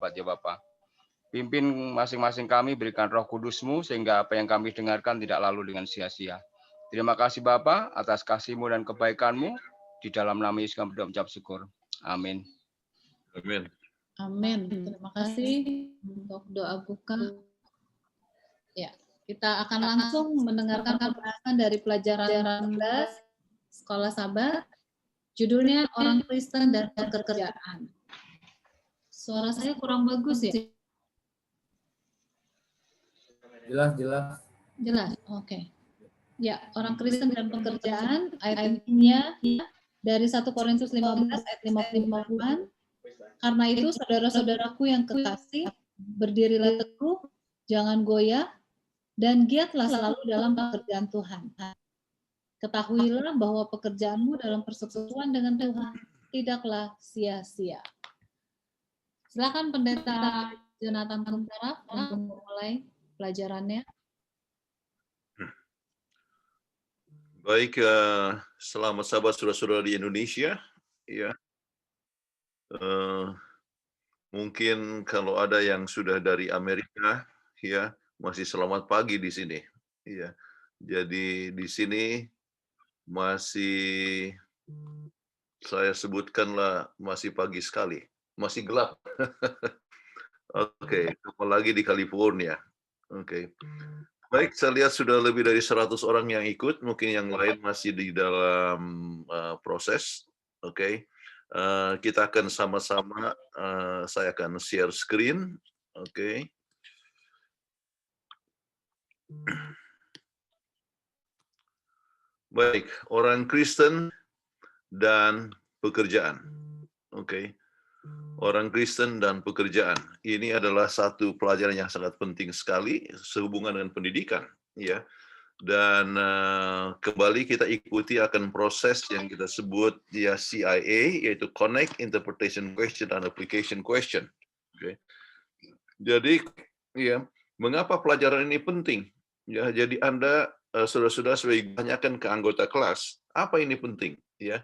bertobat ya Bapa. Pimpin masing-masing kami, berikan Roh Kudus-Mu sehingga apa yang kami dengarkan tidak lalu dengan sia-sia. Terima kasih Bapa atas kasih-Mu dan kebaikan-Mu. Di dalam nama Yesus kami berdoa mengucap syukur. Amin. Amin. Amin. Terima kasih untuk doa buka. Ya, kita akan langsung mendengarkan pembahasan dari pelajaran 16 Sekolah Sabat. Judulnya Orang Kristen dan Pekerjaan. Suara saya kurang bagus ya? Jelas. Jelas, oke. Ya, orang Kristen dan pekerjaan, ayatnya dari 1 Korintus 15 ayat 50-an. Karena itu, saudara-saudaraku yang kekasih, berdirilah teguh, jangan goyah, dan giatlah selalu dalam pekerjaan Tuhan. Ketahuilah bahwa pekerjaanmu dalam persekutuan dengan Tuhan tidaklah sia-sia. Silakan Pendeta Jonathan Tentara untuk memulai pelajarannya. Baik, selamat sahabat saudara-saudara di Indonesia. Ya, mungkin kalau ada yang sudah dari Amerika, ya masih selamat pagi di sini. Ya, jadi di sini masih saya sebutkanlah masih pagi sekali, masih gelap. Oke, apalagi di California. Oke. Baik, saya lihat sudah lebih dari 100 orang yang ikut, mungkin yang lain masih di dalam proses. Oke. Kita akan sama-sama, saya akan share screen. Oke. Baik, orang Kristen dan pekerjaan. Oke. Orang Kristen dan pekerjaan. Ini adalah satu pelajaran yang sangat penting sekali sehubungan dengan pendidikan, ya. Dan kembali kita ikuti akan proses yang kita sebut ya CIA, yaitu Connect, Interpretation Question, dan Application Question. Oke. Jadi, ya, mengapa pelajaran ini penting? Ya, jadi Anda saudara-saudara sebagai kebanyakan ke anggota kelas, apa ini penting? Ya.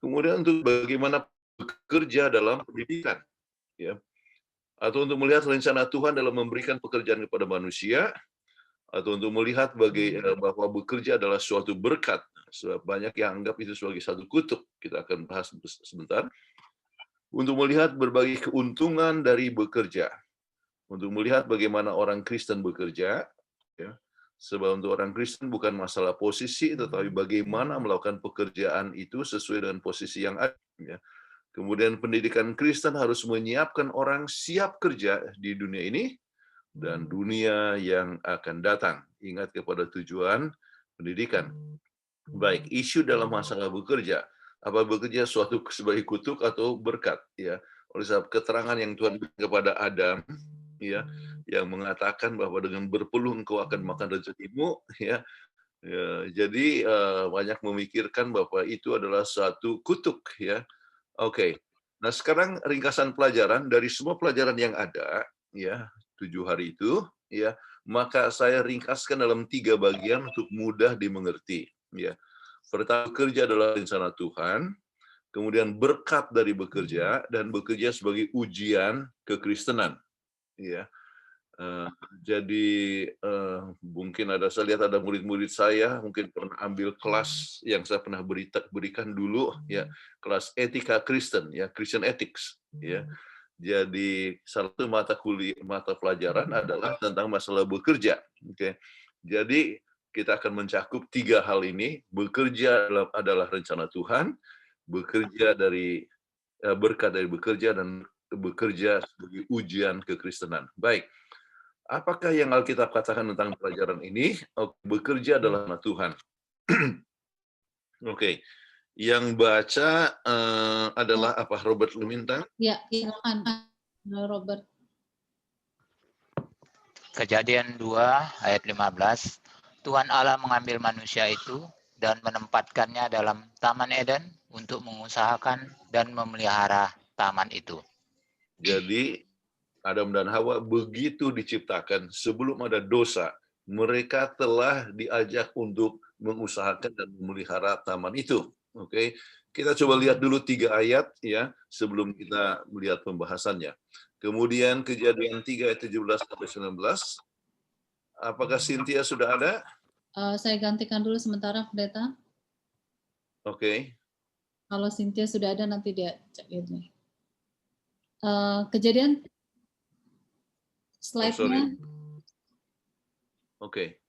Kemudian untuk bagaimana bekerja dalam pendidikan, ya, atau untuk melihat rencana Tuhan dalam memberikan pekerjaan kepada manusia, atau untuk melihat bahwa bekerja adalah suatu berkat. Sebab banyak yang anggap itu sebagai satu kutuk. Kita akan bahas sebentar. Untuk melihat berbagai keuntungan dari bekerja, untuk melihat bagaimana orang Kristen bekerja, ya. Sebab untuk orang Kristen bukan masalah posisi, tetapi bagaimana melakukan pekerjaan itu sesuai dengan posisi yang ada. Ya. Kemudian pendidikan Kristen harus menyiapkan orang siap kerja di dunia ini dan dunia yang akan datang. Ingat kepada tujuan pendidikan. Baik, isu dalam masalah bekerja. Apa bekerja suatu sebagai kutuk atau berkat? Ya, oleh sebab keterangan yang Tuhan berikan kepada Adam, ya, yang mengatakan bahwa dengan berpeluh engkau akan makan rezekimu, ya. Ya, jadi banyak memikirkan bahwa itu adalah suatu kutuk, ya. Oke. Nah, sekarang ringkasan pelajaran dari semua pelajaran yang ada, ya, 7 hari itu, ya, maka saya ringkaskan dalam 3 bagian untuk mudah dimengerti, ya. Pertama, bekerja adalah rencana Tuhan, kemudian berkat dari bekerja, dan bekerja sebagai ujian kekristenan, ya. Jadi mungkin saya lihat ada murid-murid saya mungkin pernah ambil kelas yang saya pernah berikan dulu, ya, kelas etika Kristen, ya, Christian Ethics, ya. Jadi satu mata pelajaran adalah tentang masalah bekerja. Oke. Jadi kita akan mencakup 3 hal ini. Bekerja adalah rencana Tuhan, bekerja dari berkat dari bekerja, dan bekerja sebagai ujian kekristenan. Baik. Apakah yang Alkitab katakan tentang pelajaran ini? Bekerja adalah nama Tuhan. Oke. Yang baca adalah apa? Robert Lumintang? Ya, silakan Robert. Kejadian 2 ayat 15. Tuhan Allah mengambil manusia itu dan menempatkannya dalam Taman Eden untuk mengusahakan dan memelihara taman itu. Jadi Adam dan Hawa begitu diciptakan sebelum ada dosa, mereka telah diajak untuk mengusahakan dan memelihara taman itu. Oke, kita coba lihat dulu 3 ayat, ya, sebelum kita melihat pembahasannya. Kemudian Kejadian 3 ayat 17 sampai 19. Apakah Cynthia sudah ada? Saya gantikan dulu sementara, Pendeta. Oke. Kalau Cynthia sudah ada, nanti dia cek ini. Kejadian slide-nya. Oke.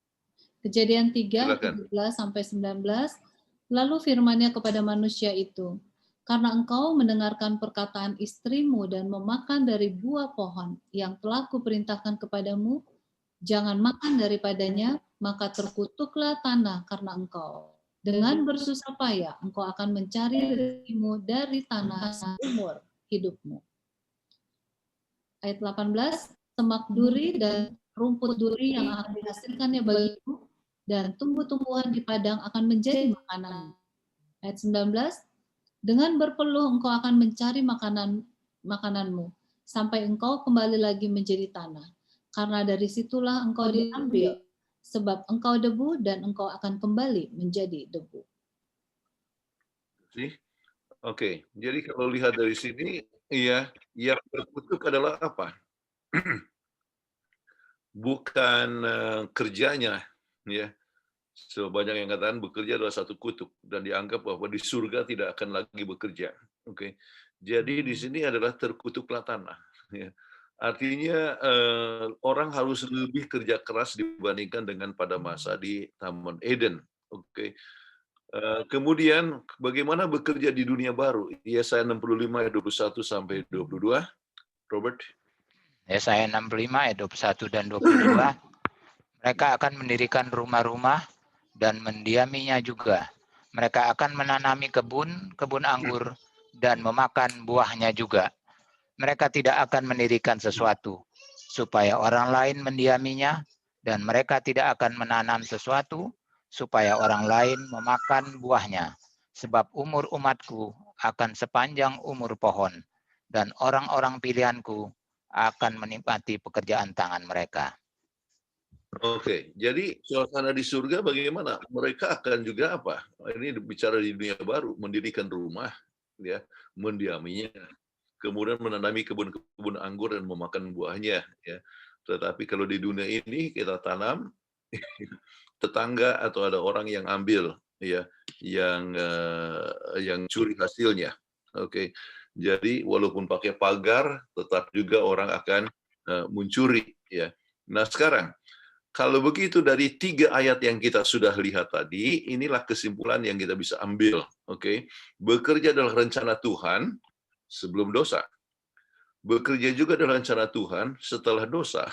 Kejadian 3, Silakan. 17 sampai 19. Lalu firman-Nya kepada manusia itu, karena engkau mendengarkan perkataan istrimu dan memakan dari buah pohon yang telah kuperintahkan kepadamu, jangan makan daripadanya, maka terkutuklah tanah karena engkau. Dengan bersusah payah engkau akan mencari rezekimu dari tanah seumur hidupmu. Ayat 18, semak duri dan rumput duri yang akan dihasilkannya bagimu, dan tumbuh-tumbuhan di padang akan menjadi makanan. Ayat 19, dengan berpeluh engkau akan mencari makananmu, sampai engkau kembali lagi menjadi tanah. Karena dari situlah engkau diambil, sebab engkau debu dan engkau akan kembali menjadi debu. Oke, jadi kalau lihat dari sini, ya, yang terkutuk adalah apa? Bukan kerjanya, ya. So, banyak yang katakan bekerja adalah satu kutuk dan dianggap bahwa di surga tidak akan lagi bekerja. Oke, jadi di sini adalah terkutuklah tanah. Ya. Artinya orang harus lebih kerja keras dibandingkan dengan pada masa di Taman Eden. Oke. Kemudian bagaimana bekerja di dunia baru? Yesaya 65 ayat 21 sampai 22. Robert. Yesaya 65 ayat 21 dan 22. Mereka akan mendirikan rumah-rumah dan mendiaminya juga. Mereka akan menanami kebun anggur, dan memakan buahnya juga. Mereka tidak akan mendirikan sesuatu supaya orang lain mendiaminya, dan mereka tidak akan menanam sesuatu supaya orang lain memakan buahnya. Sebab umur umatku akan sepanjang umur pohon, dan orang-orang pilihanku akan menikmati pekerjaan tangan mereka. Oke, jadi suasana di surga bagaimana? Mereka akan juga apa? Ini bicara di dunia baru, mendirikan rumah, ya, mendiaminya, kemudian menanami kebun-kebun anggur dan memakan buahnya, ya. Tetapi kalau di dunia ini kita tanam, tetangga atau ada orang yang ambil, ya, yang curi hasilnya. Oke, jadi walaupun pakai pagar, tetap juga orang akan mencuri, ya. Nah sekarang, kalau begitu dari 3 ayat yang kita sudah lihat tadi, inilah kesimpulan yang kita bisa ambil. Oke, bekerja adalah rencana Tuhan sebelum dosa. Bekerja juga adalah rencana Tuhan setelah dosa.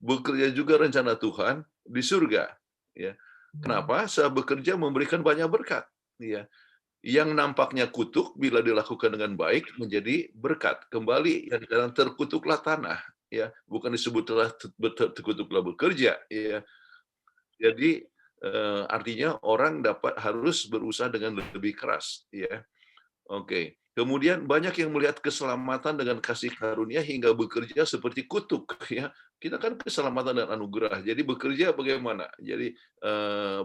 Bekerja juga rencana Tuhan di surga. Ya. Kenapa? Saat bekerja memberikan banyak berkat. Ya. Yang nampaknya kutuk bila dilakukan dengan baik menjadi berkat. Kembali yang terkutuklah tanah. Ya, bukan disebutlah terkutuklah bekerja. Ya. Jadi artinya orang harus berusaha dengan lebih keras, ya. Oke. Kemudian banyak yang melihat keselamatan dengan kasih karunia hingga bekerja seperti kutuk, ya. Kita kan keselamatan dan anugerah. Jadi bekerja bagaimana? Jadi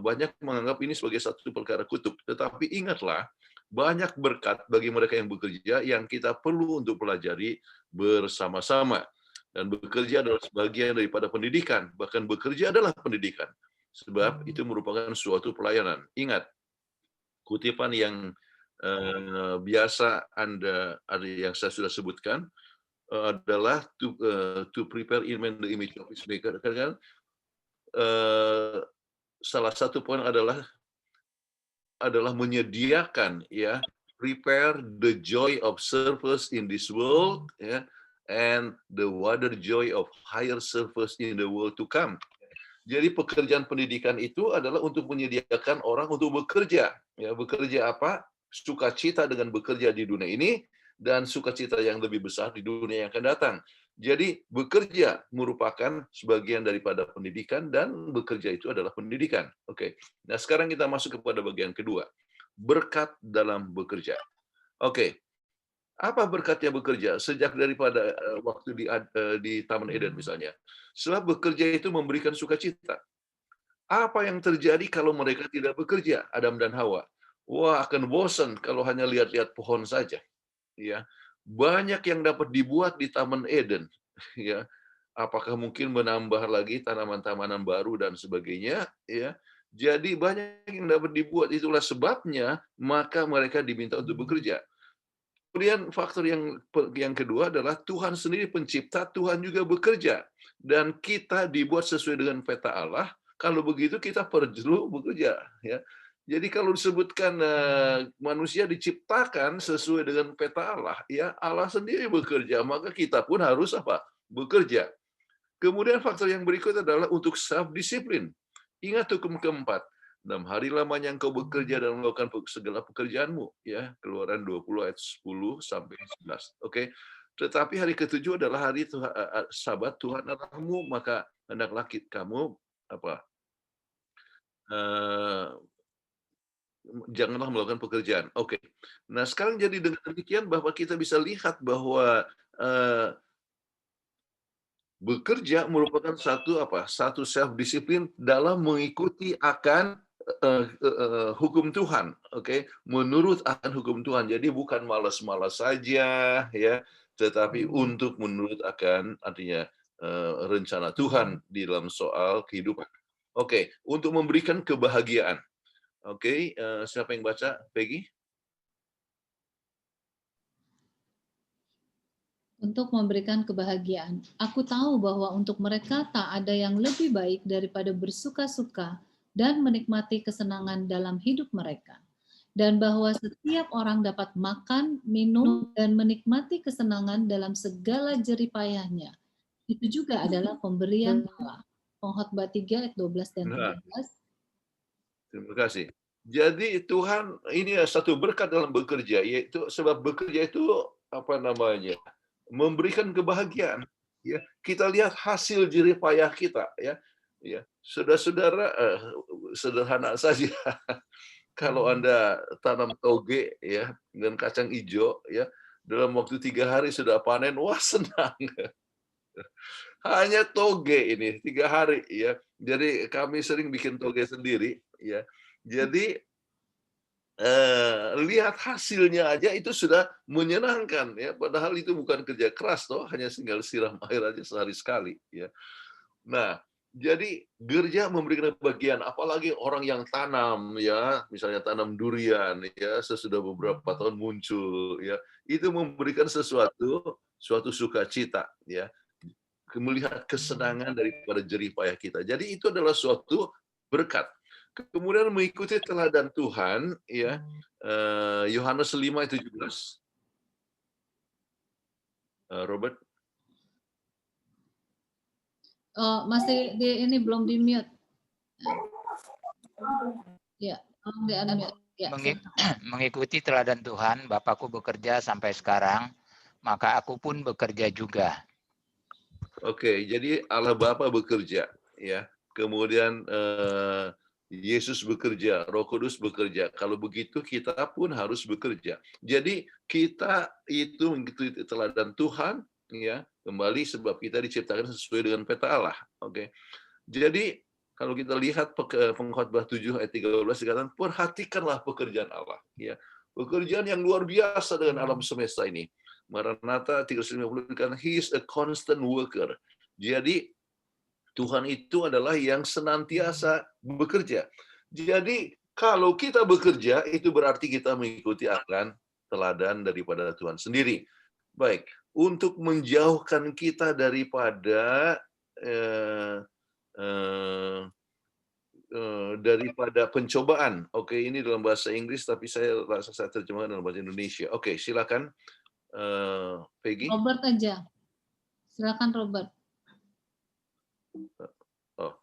banyak menganggap ini sebagai satu perkara kutuk. Tetapi ingatlah, banyak berkat bagi mereka yang bekerja yang kita perlu untuk pelajari bersama-sama. Dan bekerja adalah sebagian daripada pendidikan. Bahkan bekerja adalah pendidikan. Sebab itu merupakan suatu pelayanan. Ingat, kutipan yang biasa yang saya sudah sebutkan adalah to prepare in man the image of his maker. Kan salah satu poin adalah menyediakan, ya, prepare the joy of service in this world, ya, and the wider joy of higher service in the world to come. Jadi pekerjaan pendidikan itu adalah untuk menyediakan orang untuk bekerja. Ya, bekerja apa? Sukacita dengan bekerja di dunia ini dan sukacita yang lebih besar di dunia yang akan datang. Jadi bekerja merupakan sebagian daripada pendidikan dan bekerja itu adalah pendidikan. Oke. Nah, sekarang kita masuk kepada bagian kedua. Berkat dalam bekerja. Oke. Apa berkatnya bekerja? Sejak daripada waktu di Taman Eden misalnya. Sebab bekerja itu memberikan sukacita. Apa yang terjadi kalau mereka tidak bekerja, Adam dan Hawa? Wah, akan bosan kalau hanya lihat-lihat pohon saja. Ya, banyak yang dapat dibuat di Taman Eden. ya. Apakah mungkin menambah lagi tanaman-tanaman baru dan sebagainya, ya. Jadi banyak yang dapat dibuat, itulah sebabnya maka mereka diminta untuk bekerja. Kemudian faktor yang kedua adalah Tuhan sendiri pencipta, Tuhan juga bekerja. Dan kita dibuat sesuai dengan peta Allah, kalau begitu kita perlu bekerja. Ya. Jadi kalau disebutkan manusia diciptakan sesuai dengan peta Allah, ya Allah sendiri bekerja, maka kita pun harus apa? Bekerja. Kemudian faktor yang berikut adalah untuk self-disiplin. Ingat hukum keempat, 6 hari lamanya engkau bekerja dan melakukan segala pekerjaanmu. Ya, Keluaran 20 ayat 10 sampai 11. Oke. Tetapi hari ketujuh adalah hari Sabat Tuhan Allahmu, maka hendaklah kamu janganlah melakukan pekerjaan. Oke. Nah, sekarang jadi dengan demikian bahwa kita bisa lihat bahwa bekerja merupakan satu self disiplin dalam mengikuti akan hukum Tuhan, oke, menurut akan hukum Tuhan. Jadi bukan malas-malas saja, ya, tetapi untuk menurut akan artinya rencana Tuhan di dalam soal kehidupan. Oke, untuk memberikan kebahagiaan. Oke, siapa yang baca? Peggy? Untuk memberikan kebahagiaan. Aku tahu bahwa untuk mereka tak ada yang lebih baik daripada bersuka-suka dan menikmati kesenangan dalam hidup mereka. Dan bahwa setiap orang dapat makan, minum, dan menikmati kesenangan dalam segala jerih payahnya. Itu juga adalah pemberian Allah. Pengkhotbah 3 ayat 12 dan 13. Terima kasih. Jadi Tuhan ini satu berkat dalam bekerja, yaitu sebab bekerja itu memberikan kebahagiaan. Ya, kita lihat hasil jerih payah kita, ya. Ya, saudara-saudara, sederhana saja. Kalau Anda tanam toge, ya, dengan kacang hijau, ya, dalam waktu 3 hari sudah panen, wah senang. Hanya toge ini 3 hari, ya. Jadi kami sering bikin toge sendiri, ya. Jadi lihat hasilnya aja itu sudah menyenangkan, ya, padahal itu bukan kerja keras toh, hanya tinggal siram air aja sehari sekali, ya. Nah, jadi gereja memberikan bagian, apalagi orang yang tanam, ya, misalnya tanam durian, ya, sesudah beberapa tahun muncul, ya, itu memberikan suatu sukacita, ya, melihat kesenangan daripada jerih payah kita. Jadi itu adalah suatu berkat. Kemudian mengikuti teladan Tuhan, ya, Yohanes 5 ayat 17. Robert? Masih ini belum di mute. Ya, di unmute. Ya, mengikuti teladan Tuhan, Bapakku bekerja sampai sekarang, maka aku pun bekerja juga. Oke, jadi Allah Bapa bekerja, ya. Kemudian Yesus bekerja, Roh Kudus bekerja. Kalau begitu kita pun harus bekerja. Jadi kita itu mengikuti teladan Tuhan, ya, kembali sebab kita diciptakan sesuai dengan peta Allah. Oke. Jadi kalau kita lihat Pengkhotbah 7 ayat 13 dikatakan perhatikanlah pekerjaan Allah, ya. Pekerjaan yang luar biasa dengan alam semesta ini. Maranatha 350 dikatakan he is a constant worker. Jadi Tuhan itu adalah yang senantiasa bekerja. Jadi kalau kita bekerja itu berarti kita mengikuti akan teladan daripada Tuhan sendiri. Baik, untuk menjauhkan kita daripada pencobaan. Oke, ini dalam bahasa Inggris tapi saya rasa saya terjemahkan dalam bahasa Indonesia. Oke, silakan Peggy. Robert aja. Silakan Robert. Oh,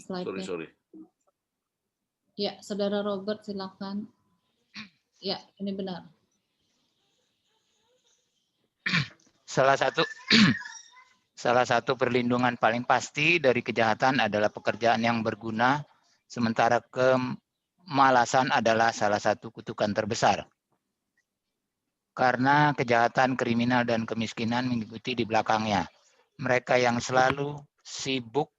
sorry. Ya, Saudara Robert silakan. Ya, ini benar. Salah satu perlindungan paling pasti dari kejahatan adalah pekerjaan yang berguna, sementara kemalasan adalah salah satu kutukan terbesar. Karena kejahatan, kriminal, dan kemiskinan mengikuti di belakangnya. Mereka yang selalu sibuk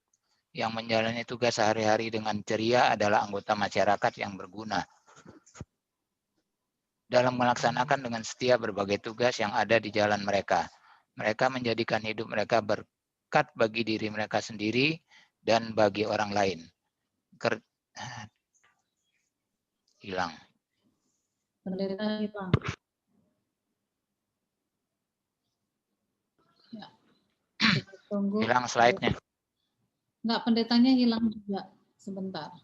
yang menjalani tugas sehari-hari dengan ceria adalah anggota masyarakat yang berguna dalam melaksanakan dengan setia berbagai tugas yang ada di jalan mereka. Mereka menjadikan hidup mereka berkat bagi diri mereka sendiri dan bagi orang lain. Hilang. Pendeta hilang. Ya. Kita tunggu. Hilang slide-nya. Enggak, pendetanya hilang juga. Sebentar.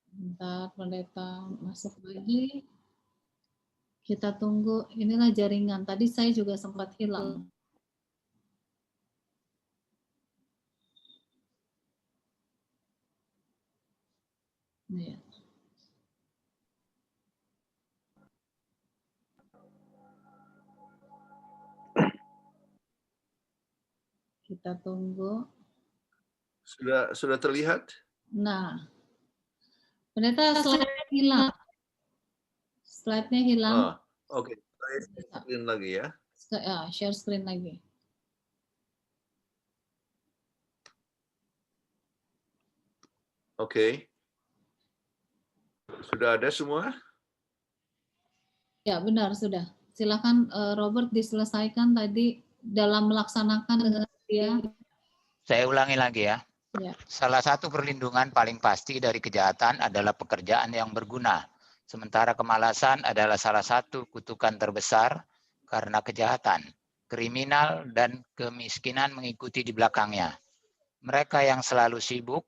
Bentar, pendeta masuk lagi. Kita tunggu. Inilah jaringan. Tadi saya juga sempat hilang. Ya. Kita tunggu. Sudah terlihat? Nah, pendeta slide-nya hilang. Slide-nya hilang. Oke. Saya screen lagi ya. Share screen lagi. Oke. Sudah ada semua? Ya, benar, sudah. Silakan Robert diselesaikan tadi dalam melaksanakan dengan setia. Saya ulangi lagi ya. Ya. Salah satu perlindungan paling pasti dari kejahatan adalah pekerjaan yang berguna. Sementara kemalasan adalah salah satu kutukan terbesar karena kejahatan, kriminal, dan kemiskinan mengikuti di belakangnya. Mereka yang selalu sibuk,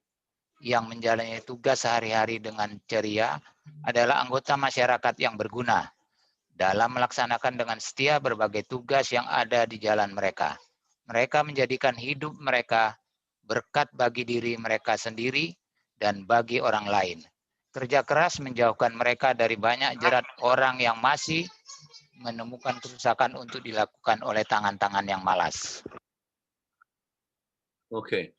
yang menjalani tugas sehari-hari dengan ceria, adalah anggota masyarakat yang berguna dalam melaksanakan dengan setia berbagai tugas yang ada di jalan mereka. Mereka menjadikan hidup mereka berkat bagi diri mereka sendiri dan bagi orang lain. Kerja keras menjauhkan mereka dari banyak jerat orang yang masih menemukan kerusakan untuk dilakukan oleh tangan-tangan yang malas. Oke.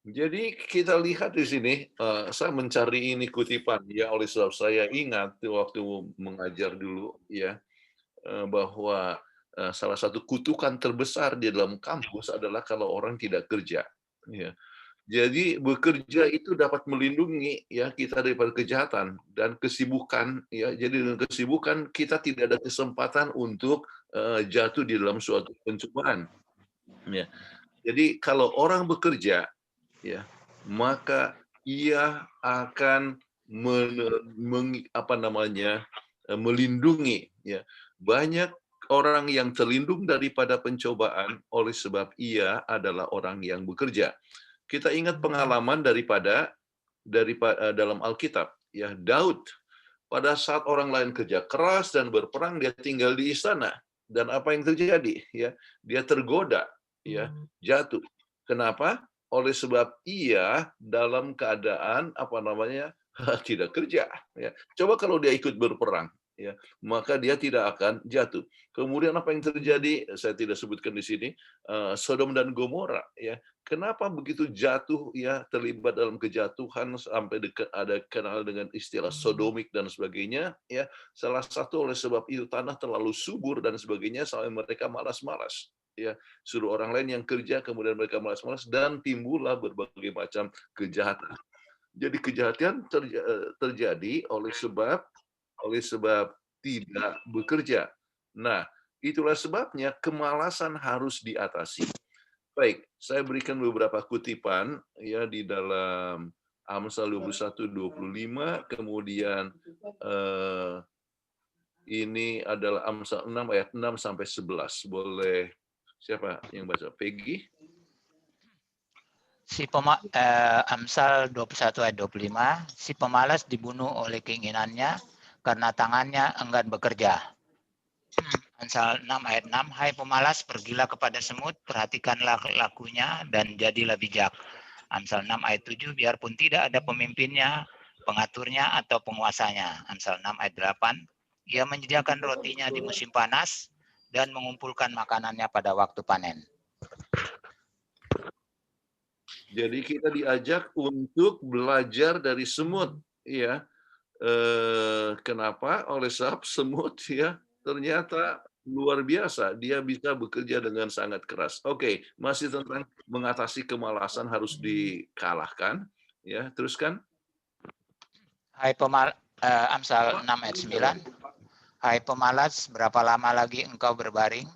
Jadi kita lihat di sini, saya mencari ini kutipan ya, oleh sebab saya ingat waktu mengajar dulu ya, bahwa salah satu kutukan terbesar di dalam kampus adalah kalau orang tidak kerja. Ya. Jadi bekerja itu dapat melindungi ya kita daripada kejahatan dan kesibukan ya. Jadi dengan kesibukan kita tidak ada kesempatan untuk jatuh di dalam suatu pencobaan. Ya. Jadi kalau orang bekerja ya, maka ia akan melindungi ya. Banyak orang yang terlindung daripada pencobaan oleh sebab ia adalah orang yang bekerja. Kita ingat pengalaman daripada dalam Alkitab ya, Daud pada saat orang lain kerja keras dan berperang, dia tinggal di istana, dan apa yang terjadi ya, dia tergoda ya, jatuh. Kenapa? Oleh sebab ia dalam keadaan tidak kerja ya. Coba kalau dia ikut berperang ya, maka dia tidak akan jatuh. Kemudian apa yang terjadi? Saya tidak sebutkan di sini. Sodom dan Gomora ya. Kenapa begitu jatuh ya, terlibat dalam kejatuhan sampai ada kenal dengan istilah sodomik dan sebagainya ya. Salah satu oleh sebab itu tanah terlalu subur dan sebagainya sampai mereka malas-malas ya, suruh orang lain yang kerja, kemudian mereka malas-malas dan timbullah berbagai macam kejahatan. Jadi kejahatan terjadi oleh sebab tidak bekerja. Nah, itulah sebabnya kemalasan harus diatasi. Baik, saya berikan beberapa kutipan ya di dalam Amsal 21:25, kemudian ini adalah Amsal 6 ayat 6 sampai 11. Boleh siapa yang baca? Peggy? Amsal 21 ayat 25, si pemalas dibunuh oleh keinginannya karena tangannya enggan bekerja. Amsal 6 ayat 6, hai pemalas, pergilah kepada semut, perhatikanlah lakunya dan jadilah bijak. Amsal 6 ayat 7, biarpun tidak ada pemimpinnya, pengaturnya atau penguasanya. Amsal 6 ayat 8, ia menyediakan rotinya di musim panas dan mengumpulkan makanannya pada waktu panen. Jadi kita diajak untuk belajar dari semut, ya. Kenapa? Oleh sebab semut ya ternyata luar biasa, dia bisa bekerja dengan sangat keras. Oke, masih tentang mengatasi kemalasan harus dikalahkan, ya. Teruskan. Amsal 6 ayat 9. Hai pemalas, berapa lama lagi engkau berbaring?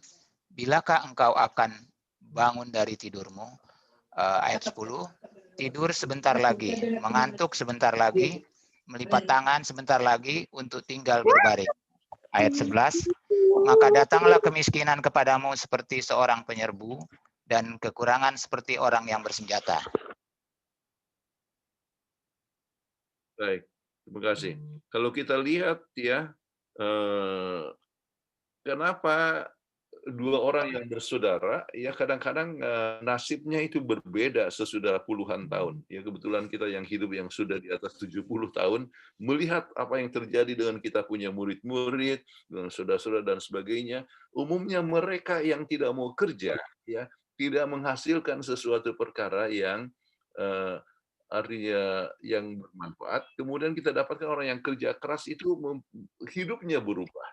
Bilakah engkau akan bangun dari tidurmu? Ayat 10, tidur sebentar lagi, mengantuk sebentar lagi, melipat tangan sebentar lagi untuk tinggal berbaring. Ayat 11, maka datanglah kemiskinan kepadamu seperti seorang penyerbu, dan kekurangan seperti orang yang bersenjata. Baik, terima kasih. Kalau kita lihat ya, kenapa dua orang yang bersaudara ya kadang-kadang nasibnya itu berbeda sesudah puluhan tahun. Ya kebetulan kita yang hidup yang sudah di atas 70 tahun melihat apa yang terjadi dengan kita punya murid-murid, dengan saudara-saudara dan sebagainya. Umumnya mereka yang tidak mau kerja ya, tidak menghasilkan sesuatu perkara yang artinya yang bermanfaat. Kemudian kita dapatkan orang yang kerja keras itu hidupnya berubah.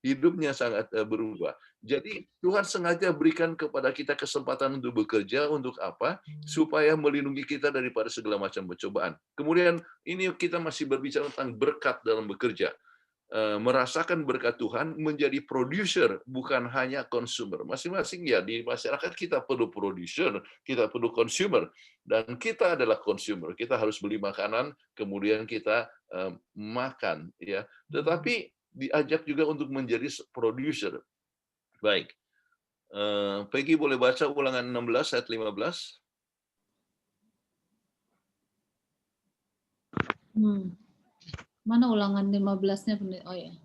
Hidupnya sangat berubah. Jadi Tuhan sengaja berikan kepada kita kesempatan untuk bekerja untuk apa? Supaya melindungi kita daripada segala macam pencobaan. Kemudian ini kita masih berbicara tentang berkat dalam bekerja. Merasakan berkat Tuhan menjadi producer, bukan hanya consumer. Masing-masing ya di masyarakat kita perlu producer, kita perlu consumer, dan kita adalah consumer. Kita harus beli makanan, kemudian kita makan, ya. Tetapi diajak juga untuk menjadi producer. Baik. Peggy boleh baca Ulangan 16 ayat 15. Mana Ulangan 15-nya? Oh ya.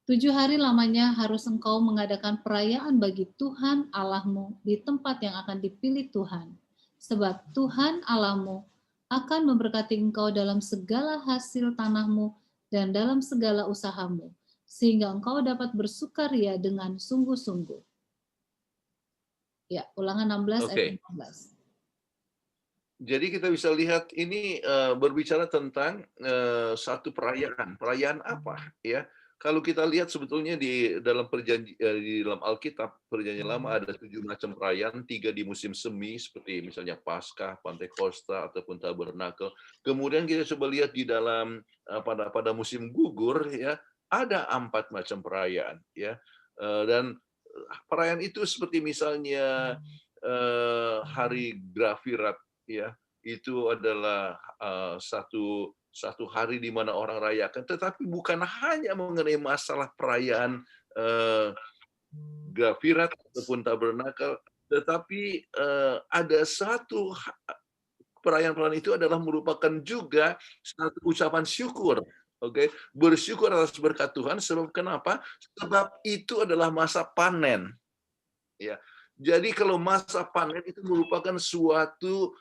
7 hari lamanya harus engkau mengadakan perayaan bagi Tuhan Allahmu di tempat yang akan dipilih Tuhan. Sebab Tuhan Allahmu akan memberkati engkau dalam segala hasil tanahmu dan dalam segala usahamu, sehingga engkau dapat bersukaria dengan sungguh-sungguh. Ya, Ulangan 16 ayat 15. Jadi kita bisa lihat ini berbicara tentang satu perayaan. Perayaan apa? Ya, kalau kita lihat sebetulnya di dalam di dalam Alkitab Perjanjian Lama ada 7 macam perayaan, 3 di musim semi seperti misalnya Paskah, Pantekosta ataupun Tabernakel. Kemudian kita coba lihat di dalam pada musim gugur ya ada 4 macam perayaan ya. Dan perayaan itu seperti misalnya hari Grafirat ya, itu adalah satu hari di mana orang rayakan, tetapi bukan hanya mengenai masalah perayaan Grafirat ataupun Tabernakel, tetapi ada satu perayaan itu adalah merupakan juga satu ucapan syukur. Oke, bersyukur atas berkat Tuhan. Sebab kenapa? Sebab itu adalah masa panen. Ya, jadi kalau masa panen itu merupakan suatu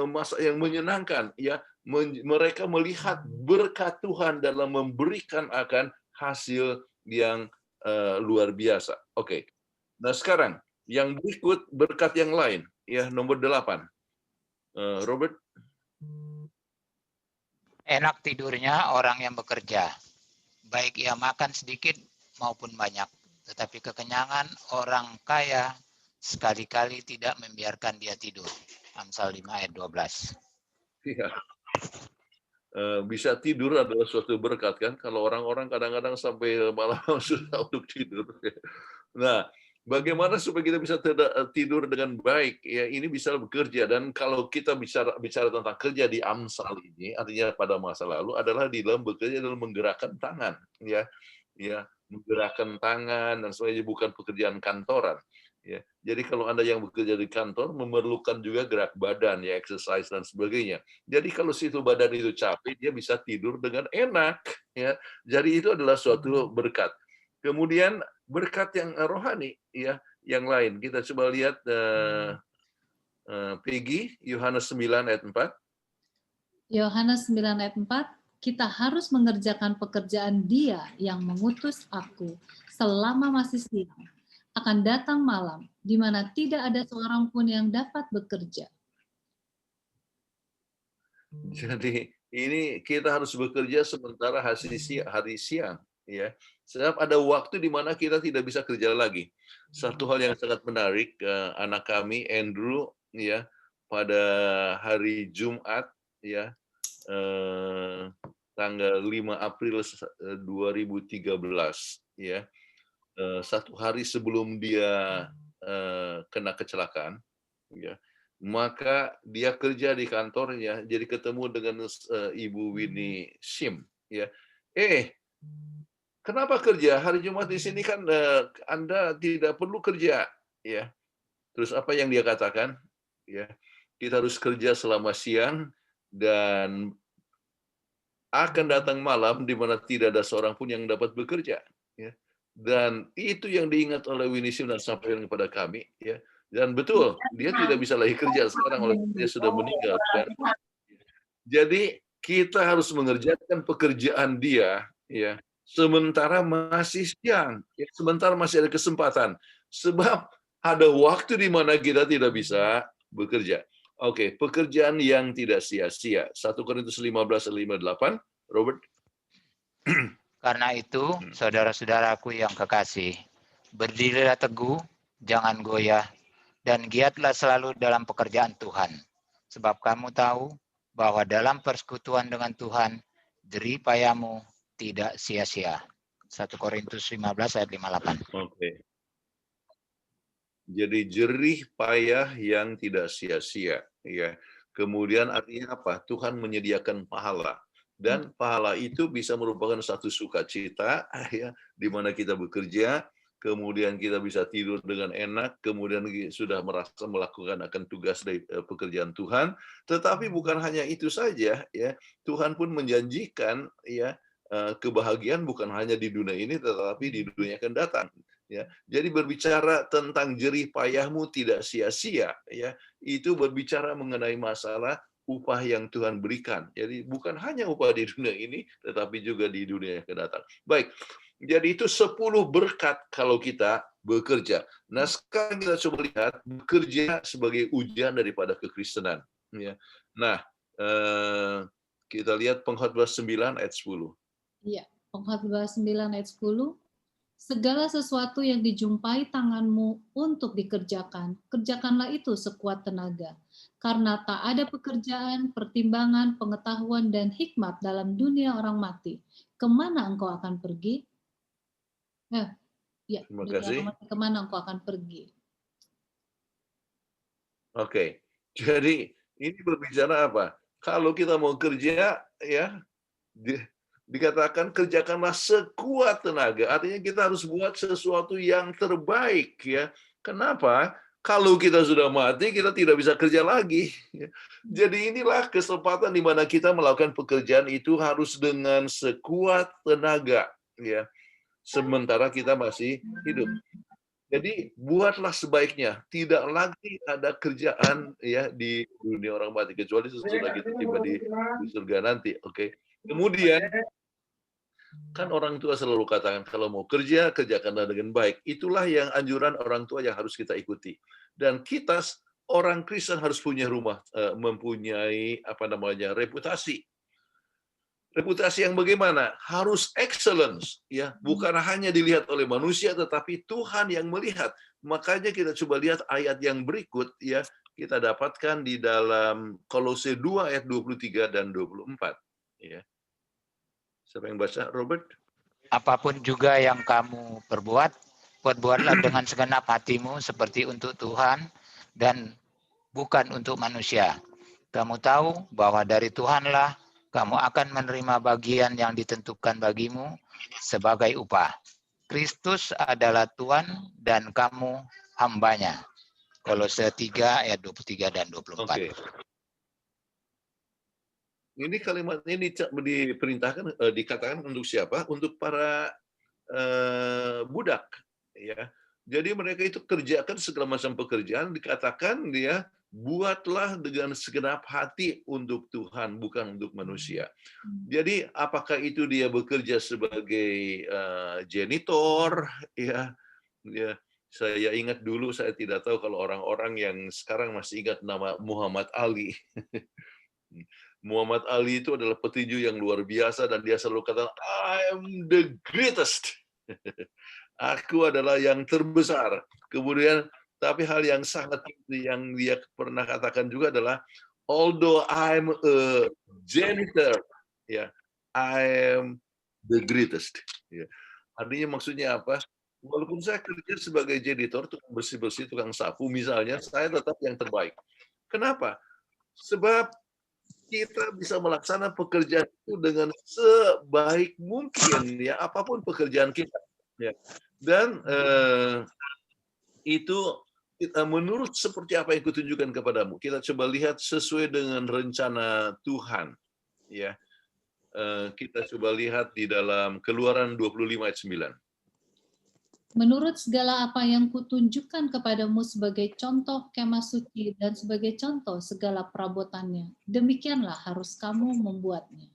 masa yang menyenangkan, ya. Mereka melihat berkat Tuhan dalam memberikan akan hasil yang luar biasa. Oke. Nah sekarang yang berikut berkat yang lain, ya nomor 8. Robert. Enak tidurnya orang yang bekerja, baik ia makan sedikit maupun banyak. Tetapi kekenyangan orang kaya sekali-kali tidak membiarkan dia tidur. Amsal 5 ayat 12. Ya. Bisa tidur adalah suatu berkat kan. Kalau orang-orang kadang-kadang sampai malam susah untuk tidur. Nah, bagaimana supaya kita bisa tidur dengan baik? Ya, ini bisa bekerja. Dan kalau kita bicara tentang kerja di Amsal ini, artinya pada masa lalu adalah di dalam bekerja dalam menggerakkan tangan, ya, menggerakkan tangan dan sebagainya, bukan pekerjaan kantoran. Ya, jadi kalau Anda yang bekerja di kantor memerlukan juga gerak badan, ya, exercise dan sebagainya. Jadi kalau situ badan itu capek, dia bisa tidur dengan enak, ya. Jadi itu adalah suatu berkat. Kemudian berkat yang rohani, ya, yang lain. Kita coba lihat Peggy, Yohanes 9 ayat 4. Yohanes 9 ayat 4, kita harus mengerjakan pekerjaan Dia yang mengutus aku selama masih siang. Akan datang malam, di mana tidak ada seorang pun yang dapat bekerja. Jadi ini kita harus bekerja sementara hari siang, ya. Sebab ada waktu di mana kita tidak bisa kerja lagi. Satu hal yang sangat menarik, anak kami Andrew, ya, pada hari Jumat, ya, tanggal 5 April 2013, ya. 1 hari sebelum dia kena kecelakaan, ya. Maka dia kerja di kantornya, jadi ketemu dengan Ibu Winnie Shim, ya. Kenapa kerja? Hari Jumat di sini kan Anda tidak perlu kerja, ya. Terus apa yang dia katakan? Ya, kita harus kerja selama siang dan akan datang malam di mana tidak ada seorang pun yang dapat bekerja, ya. Dan itu yang diingat oleh Winnie Shim dan sampaikan kepada kami, ya. Dan betul, dia tidak bisa lagi kerja sekarang oleh dia sudah meninggal, kan. Jadi kita harus mengerjakan pekerjaan dia, ya, sementara masih siang, ya, sementara masih ada kesempatan. Sebab ada waktu di mana kita tidak bisa bekerja. Oke, pekerjaan yang tidak sia-sia. 1 Korintus 15:5-8, Robert. Karena itu, saudara-saudaraku yang kekasih, berdirilah teguh, jangan goyah, dan giatlah selalu dalam pekerjaan Tuhan. Sebab kamu tahu bahwa dalam persekutuan dengan Tuhan, jerih payahmu tidak sia-sia. 1 Korintus 15 ayat 58. Oke. Jadi jerih payah yang tidak sia-sia, ya. Kemudian artinya apa? Tuhan menyediakan pahala. Dan pahala itu bisa merupakan satu sukacita, ya, di mana kita bekerja, kemudian kita bisa tidur dengan enak, kemudian sudah merasa melakukan akan tugas dari pekerjaan Tuhan. Tetapi bukan hanya itu saja, ya. Tuhan pun menjanjikan, ya, kebahagiaan bukan hanya di dunia ini, tetapi di dunia yang akan datang. Ya, jadi berbicara tentang jerih payahmu tidak sia-sia, ya, itu berbicara mengenai masalah upah yang Tuhan berikan. Jadi bukan hanya upah di dunia ini, tetapi juga di dunia yang akan datang. Baik, jadi itu 10 berkat kalau kita bekerja. Nah, sekarang kita coba lihat bekerja sebagai ujian daripada kekristenan. Ya. Nah, kita lihat Pengkhotbah 9 ayat 10. Iya, Pengkhotbah 9 ayat 10. Segala sesuatu yang dijumpai tanganmu untuk dikerjakan, kerjakanlah itu sekuat tenaga. Karena tak ada pekerjaan, pertimbangan, pengetahuan, dan hikmat dalam dunia orang mati. Kemana engkau akan pergi? Terima kasih. Kemana engkau akan pergi? Oke, jadi ini berbicara apa? Kalau kita mau kerja, ya, dikatakan kerjakanlah sekuat tenaga. Artinya kita harus buat sesuatu yang terbaik, ya. Kenapa? Kalau kita sudah mati, kita tidak bisa kerja lagi. Jadi inilah kesempatan di mana kita melakukan pekerjaan itu harus dengan sekuat tenaga, ya. Sementara kita masih hidup. Jadi buatlah sebaiknya. Tidak lagi ada kerjaan, ya, di dunia orang mati kecuali sesudah kita tiba di surga nanti. Oke. Kemudian kan orang tua selalu katakan kalau mau kerja, kerjakanlah dengan baik. Itulah yang anjuran orang tua yang harus kita ikuti. Dan kita orang Kristen harus punya rumah, mempunyai reputasi. Reputasi yang bagaimana? Harus excellence, ya. Bukan hanya dilihat oleh manusia, tetapi Tuhan yang melihat. Makanya kita coba lihat ayat yang berikut, ya. Kita dapatkan di dalam Kolose 2 ayat 23 dan 24, ya. Siapa yang baca, Robert? Apapun juga yang kamu perbuat, perbuatlah dengan segenap hatimu seperti untuk Tuhan dan bukan untuk manusia. Kamu tahu bahwa dari Tuhanlah kamu akan menerima bagian yang ditentukan bagimu sebagai upah. Kristus adalah Tuhan dan kamu hambanya. Kolose 3 ayat 23 dan 24. Oke. Ini kalimat ini diperintahkan, dikatakan untuk siapa? Untuk para budak, ya. Jadi mereka itu kerjakan segala macam pekerjaan, dikatakan dia buatlah dengan segenap hati untuk Tuhan, bukan untuk manusia. Jadi apakah itu dia bekerja sebagai janitor, ya, ya. Saya ingat dulu, saya tidak tahu kalau orang-orang yang sekarang masih ingat nama Muhammad Ali. Muhammad Ali itu adalah petinju yang luar biasa dan dia selalu katakan, I am the greatest. Aku adalah yang terbesar. Kemudian, tapi hal yang sangat yang dia pernah katakan juga adalah, although I'm a janitor, ya, I am the greatest. Ya. Artinya maksudnya apa? Walaupun saya kerja sebagai janitor, tukang bersih-bersih, tukang sapu misalnya, saya tetap yang terbaik. Kenapa? Sebab kita bisa melaksanakan pekerjaan itu dengan sebaik mungkin, ya, apapun pekerjaan kita. Ya. Dan itu menurut seperti apa yang kutunjukkan kepadamu. Kita coba lihat sesuai dengan rencana Tuhan. Ya, kita coba lihat di dalam Keluaran 25 ayat 9. Menurut segala apa yang kutunjukkan kepadamu sebagai contoh kemah suci dan sebagai contoh segala perabotannya, demikianlah harus kamu membuatnya.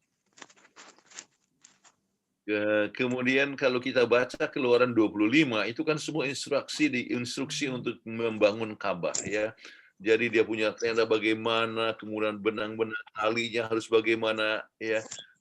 Kemudian kalau kita baca Keluaran 25, itu kan semua instruksi untuk membangun Ka'bah, ya. Jadi dia punya tenda bagaimana, kemudian benang-benang talinya harus bagaimana, ya.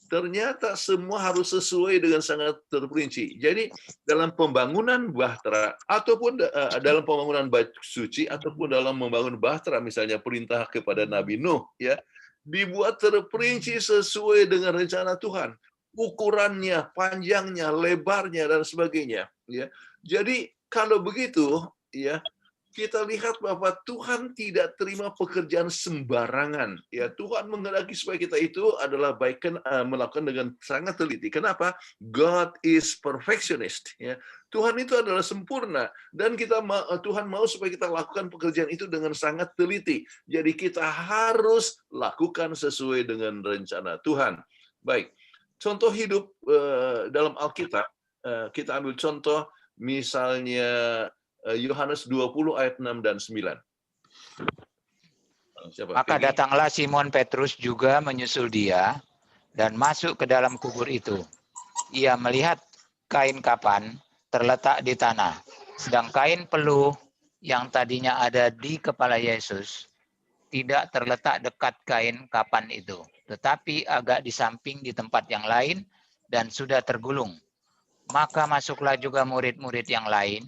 Ternyata semua harus sesuai dengan sangat terperinci. Jadi dalam pembangunan Bahtera ataupun dalam pembangunan Bait Suci ataupun dalam membangun Bahtera, misalnya perintah kepada Nabi Nuh, ya, dibuat terperinci sesuai dengan rencana Tuhan. Ukurannya, panjangnya, lebarnya dan sebagainya, ya. Jadi kalau begitu, ya, kita lihat bahwa Tuhan tidak terima pekerjaan sembarangan. Ya, Tuhan menghendaki supaya kita itu adalah melakukan dengan sangat teliti. Kenapa? God is perfectionist. Ya, Tuhan itu adalah sempurna dan Tuhan mau supaya kita lakukan pekerjaan itu dengan sangat teliti. Jadi kita harus lakukan sesuai dengan rencana Tuhan. Baik, contoh hidup dalam Alkitab, kita ambil contoh misalnya Yohanes 20 ayat 6 dan 9. Maka datanglah Simon Petrus juga menyusul dia dan masuk ke dalam kubur itu. Ia melihat kain kapan terletak di tanah, sedang kain peluh yang tadinya ada di kepala Yesus tidak terletak dekat kain kapan itu, tetapi agak di samping di tempat yang lain dan sudah tergulung. Maka masuklah juga murid-murid yang lain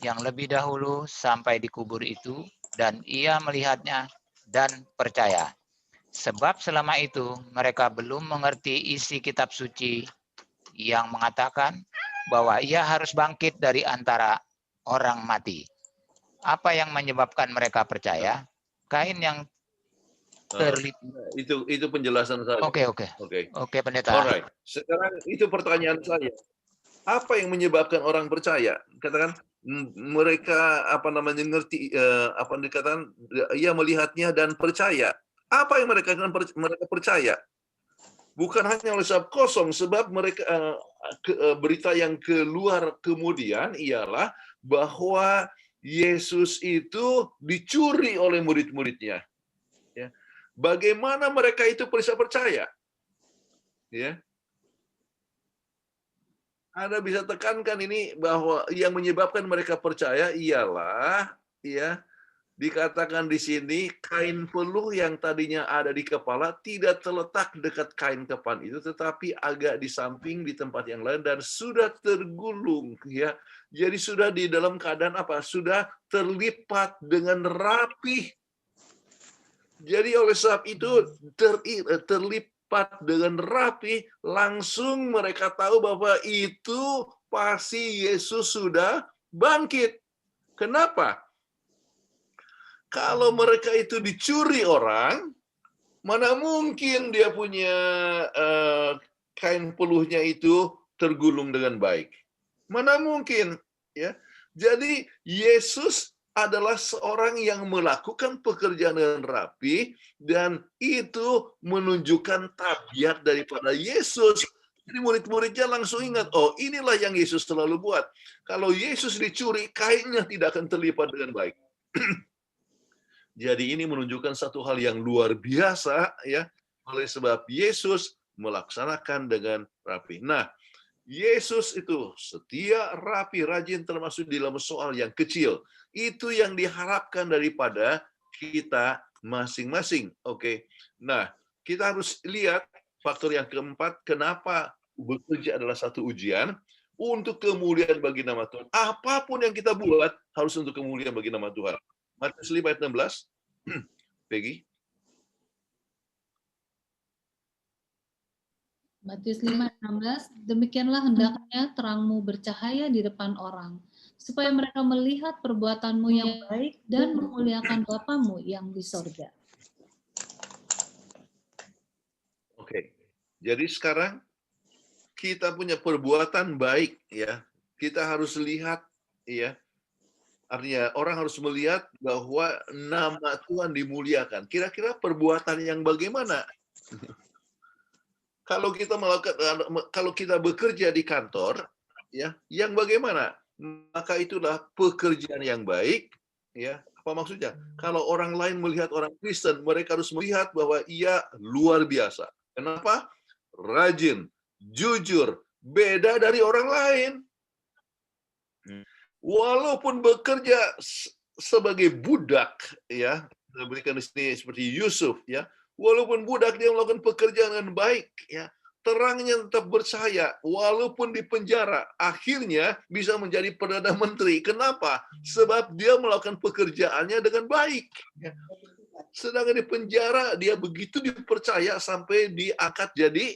yang lebih dahulu sampai di kubur itu, dan ia melihatnya dan percaya. Sebab selama itu mereka belum mengerti isi kitab suci yang mengatakan bahwa ia harus bangkit dari antara orang mati. Apa yang menyebabkan mereka percaya? Kain yang itu penjelasan saya. Oke, pendeta. Alright. Sekarang itu pertanyaan saya. Apa yang menyebabkan orang percaya? Katakan mereka ngerti dikatakan ia melihatnya dan percaya. Apa yang mereka percaya? Bukan hanya oleh sebab kosong, sebab mereka berita yang keluar kemudian ialah bahwa Yesus itu dicuri oleh murid-muridnya. Ya. Bagaimana mereka itu bisa percaya? Ya. Anda bisa tekankan ini bahwa yang menyebabkan mereka percaya ialah, ya, dikatakan di sini kain peluh yang tadinya ada di kepala tidak terletak dekat kain kapan itu, tetapi agak di samping di tempat yang lain dan sudah tergulung, ya. Jadi sudah di dalam keadaan apa? Sudah terlipat dengan rapi. Jadi oleh sebab itu terlipat dengan rapi, langsung mereka tahu bahwa itu pasti Yesus sudah bangkit. Kenapa? Kalau mereka itu dicuri orang, mana mungkin dia punya kain peluhnya itu tergulung dengan baik? Mana mungkin, ya? Jadi Yesus adalah seorang yang melakukan pekerjaan dengan rapi dan itu menunjukkan tabiat daripada Yesus. Jadi murid-muridnya langsung ingat, oh inilah yang Yesus selalu buat. Kalau Yesus dicuri, kainnya tidak akan terlipat dengan baik. Jadi ini menunjukkan satu hal yang luar biasa, ya, oleh sebab Yesus melaksanakan dengan rapi. Nah, Yesus itu setia, rapi, rajin termasuk di dalam soal yang kecil. Itu yang diharapkan daripada kita masing-masing. Oke. Nah, kita harus lihat faktor yang keempat, kenapa bekerja adalah satu ujian untuk kemuliaan bagi nama Tuhan. Apapun yang kita buat harus untuk kemuliaan bagi nama Tuhan. Matius 5 ayat 16. Peggy. Matius 5:16, demikianlah hendaknya terangmu bercahaya di depan orang, supaya mereka melihat perbuatanmu yang baik dan memuliakan Bapamu yang di sorga. Oke. Jadi sekarang kita punya perbuatan baik, ya. Kita harus lihat, ya. Artinya orang harus melihat bahwa nama Tuhan dimuliakan. Kira-kira perbuatan yang bagaimana? Kalau kita bekerja di kantor, ya, yang bagaimana? Maka itulah pekerjaan yang baik, ya. Apa maksudnya? Kalau orang lain melihat orang Kristen, mereka harus melihat bahwa ia luar biasa. Kenapa? Rajin, jujur, beda dari orang lain. Walaupun bekerja sebagai budak, ya, saya berikan di sini seperti Yusuf, ya. Walaupun budak dia melakukan pekerjaan dengan baik, ya, terangnya tetap bercahaya, walaupun di penjara, akhirnya bisa menjadi perdana menteri. Kenapa? Sebab dia melakukan pekerjaannya dengan baik. Ya. Sedangkan di penjara dia begitu dipercaya sampai diangkat jadi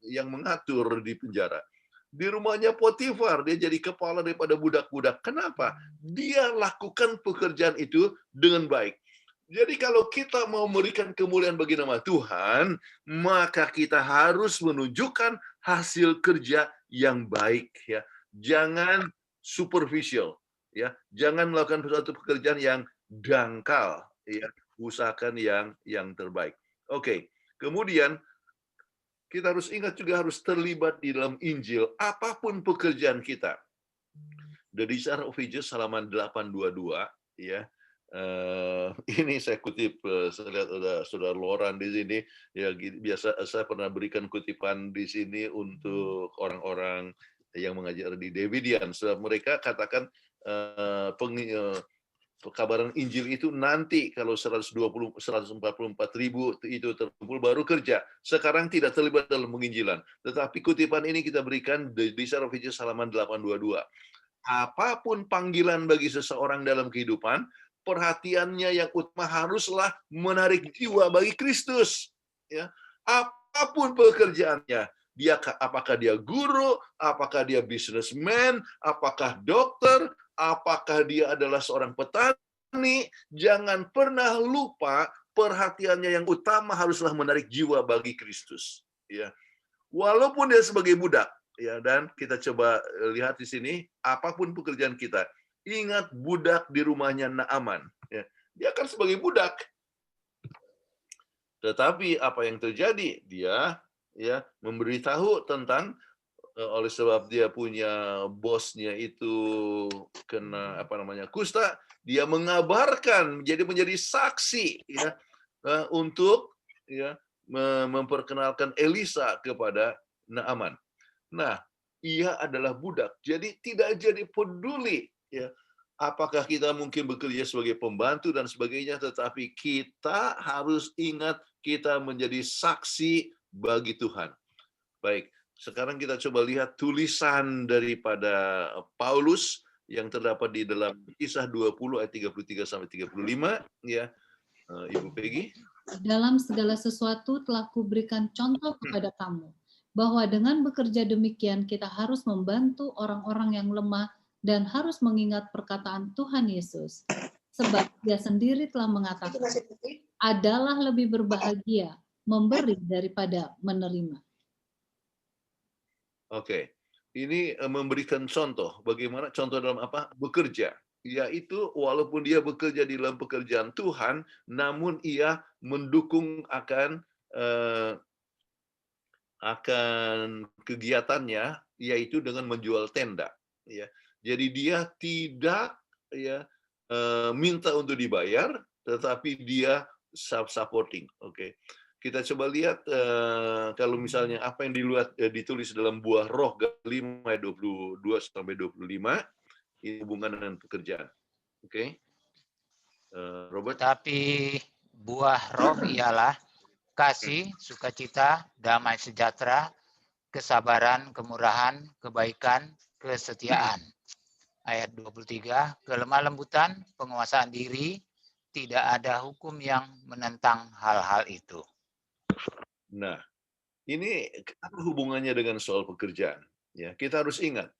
yang mengatur di penjara. Di rumahnya Potifar, dia jadi kepala daripada budak-budak. Kenapa? Dia lakukan pekerjaan itu dengan baik. Jadi kalau kita mau memberikan kemuliaan bagi nama Tuhan, maka kita harus menunjukkan hasil kerja yang baik, ya. Jangan superficial, ya. Jangan melakukan suatu pekerjaan yang dangkal, ya. Usahakan yang terbaik. Oke. Kemudian kita harus ingat juga harus terlibat di dalam Injil apapun pekerjaan kita. The Desire of Ages halaman 822, ya. Ini saya kutip, saya lihat ada saudara Loran di sini, ya. Biasa saya pernah berikan kutipan di sini untuk orang-orang yang mengajar di Davidian. Sebab mereka katakan pekabaran Injil itu nanti kalau 144.000 itu terkumpul baru kerja. Sekarang tidak terlibat dalam penginjilan. Tetapi kutipan ini kita berikan di Desire of Ages halaman 822. Apapun panggilan bagi seseorang dalam kehidupan, perhatiannya yang utama haruslah menarik jiwa bagi Kristus. Ya, apapun pekerjaannya, apakah dia guru, apakah dia businessman, apakah dokter, apakah dia adalah seorang petani, jangan pernah lupa perhatiannya yang utama haruslah menarik jiwa bagi Kristus. Ya, walaupun dia sebagai budak. Ya, dan kita coba lihat di sini, apapun pekerjaan kita, ingat budak di rumahnya Naaman. Ya, dia kan sebagai budak. Tetapi apa yang terjadi? Dia ya memberitahu tentang oleh sebab dia punya bosnya itu kena kusta, dia mengabarkan menjadi saksi, ya, untuk ya memperkenalkan Elisa kepada Naaman. Nah, ia adalah budak, jadi tidak jadi peduli, ya, apakah kita mungkin bekerja sebagai pembantu dan sebagainya, tetapi kita harus ingat kita menjadi saksi bagi Tuhan. Baik, sekarang kita coba lihat tulisan daripada Paulus yang terdapat di dalam Kisah 20 ayat 33 sampai 35, ya. Ibu Peggy. Dalam segala sesuatu telah kuberikan contoh kepada kamu, bahwa dengan bekerja demikian kita harus membantu orang-orang yang lemah dan harus mengingat perkataan Tuhan Yesus. Sebab dia sendiri telah mengatakan, adalah lebih berbahagia memberi daripada menerima. Oke. Ini memberikan contoh. Bagaimana contoh dalam apa? Bekerja. Yaitu walaupun dia bekerja di dalam pekerjaan Tuhan, namun ia mendukung akan kegiatannya, yaitu dengan menjual tenda. Ya, jadi dia tidak minta untuk dibayar, tetapi dia self-supporting. Oke, kita coba lihat kalau misalnya apa yang ditulis dalam Buah Roh 5 ayat 22 sampai 25, ini hubungan dengan pekerjaan. Oke, Robert. Tapi buah roh ialah kasih, sukacita, damai sejahtera, kesabaran, kemurahan, kebaikan, kesetiaan. Ayat 23, kelemah lembutan, penguasaan diri, tidak ada hukum yang menentang hal-hal itu. Nah, ini apa hubungannya dengan soal pekerjaan? Ya, kita harus ingat,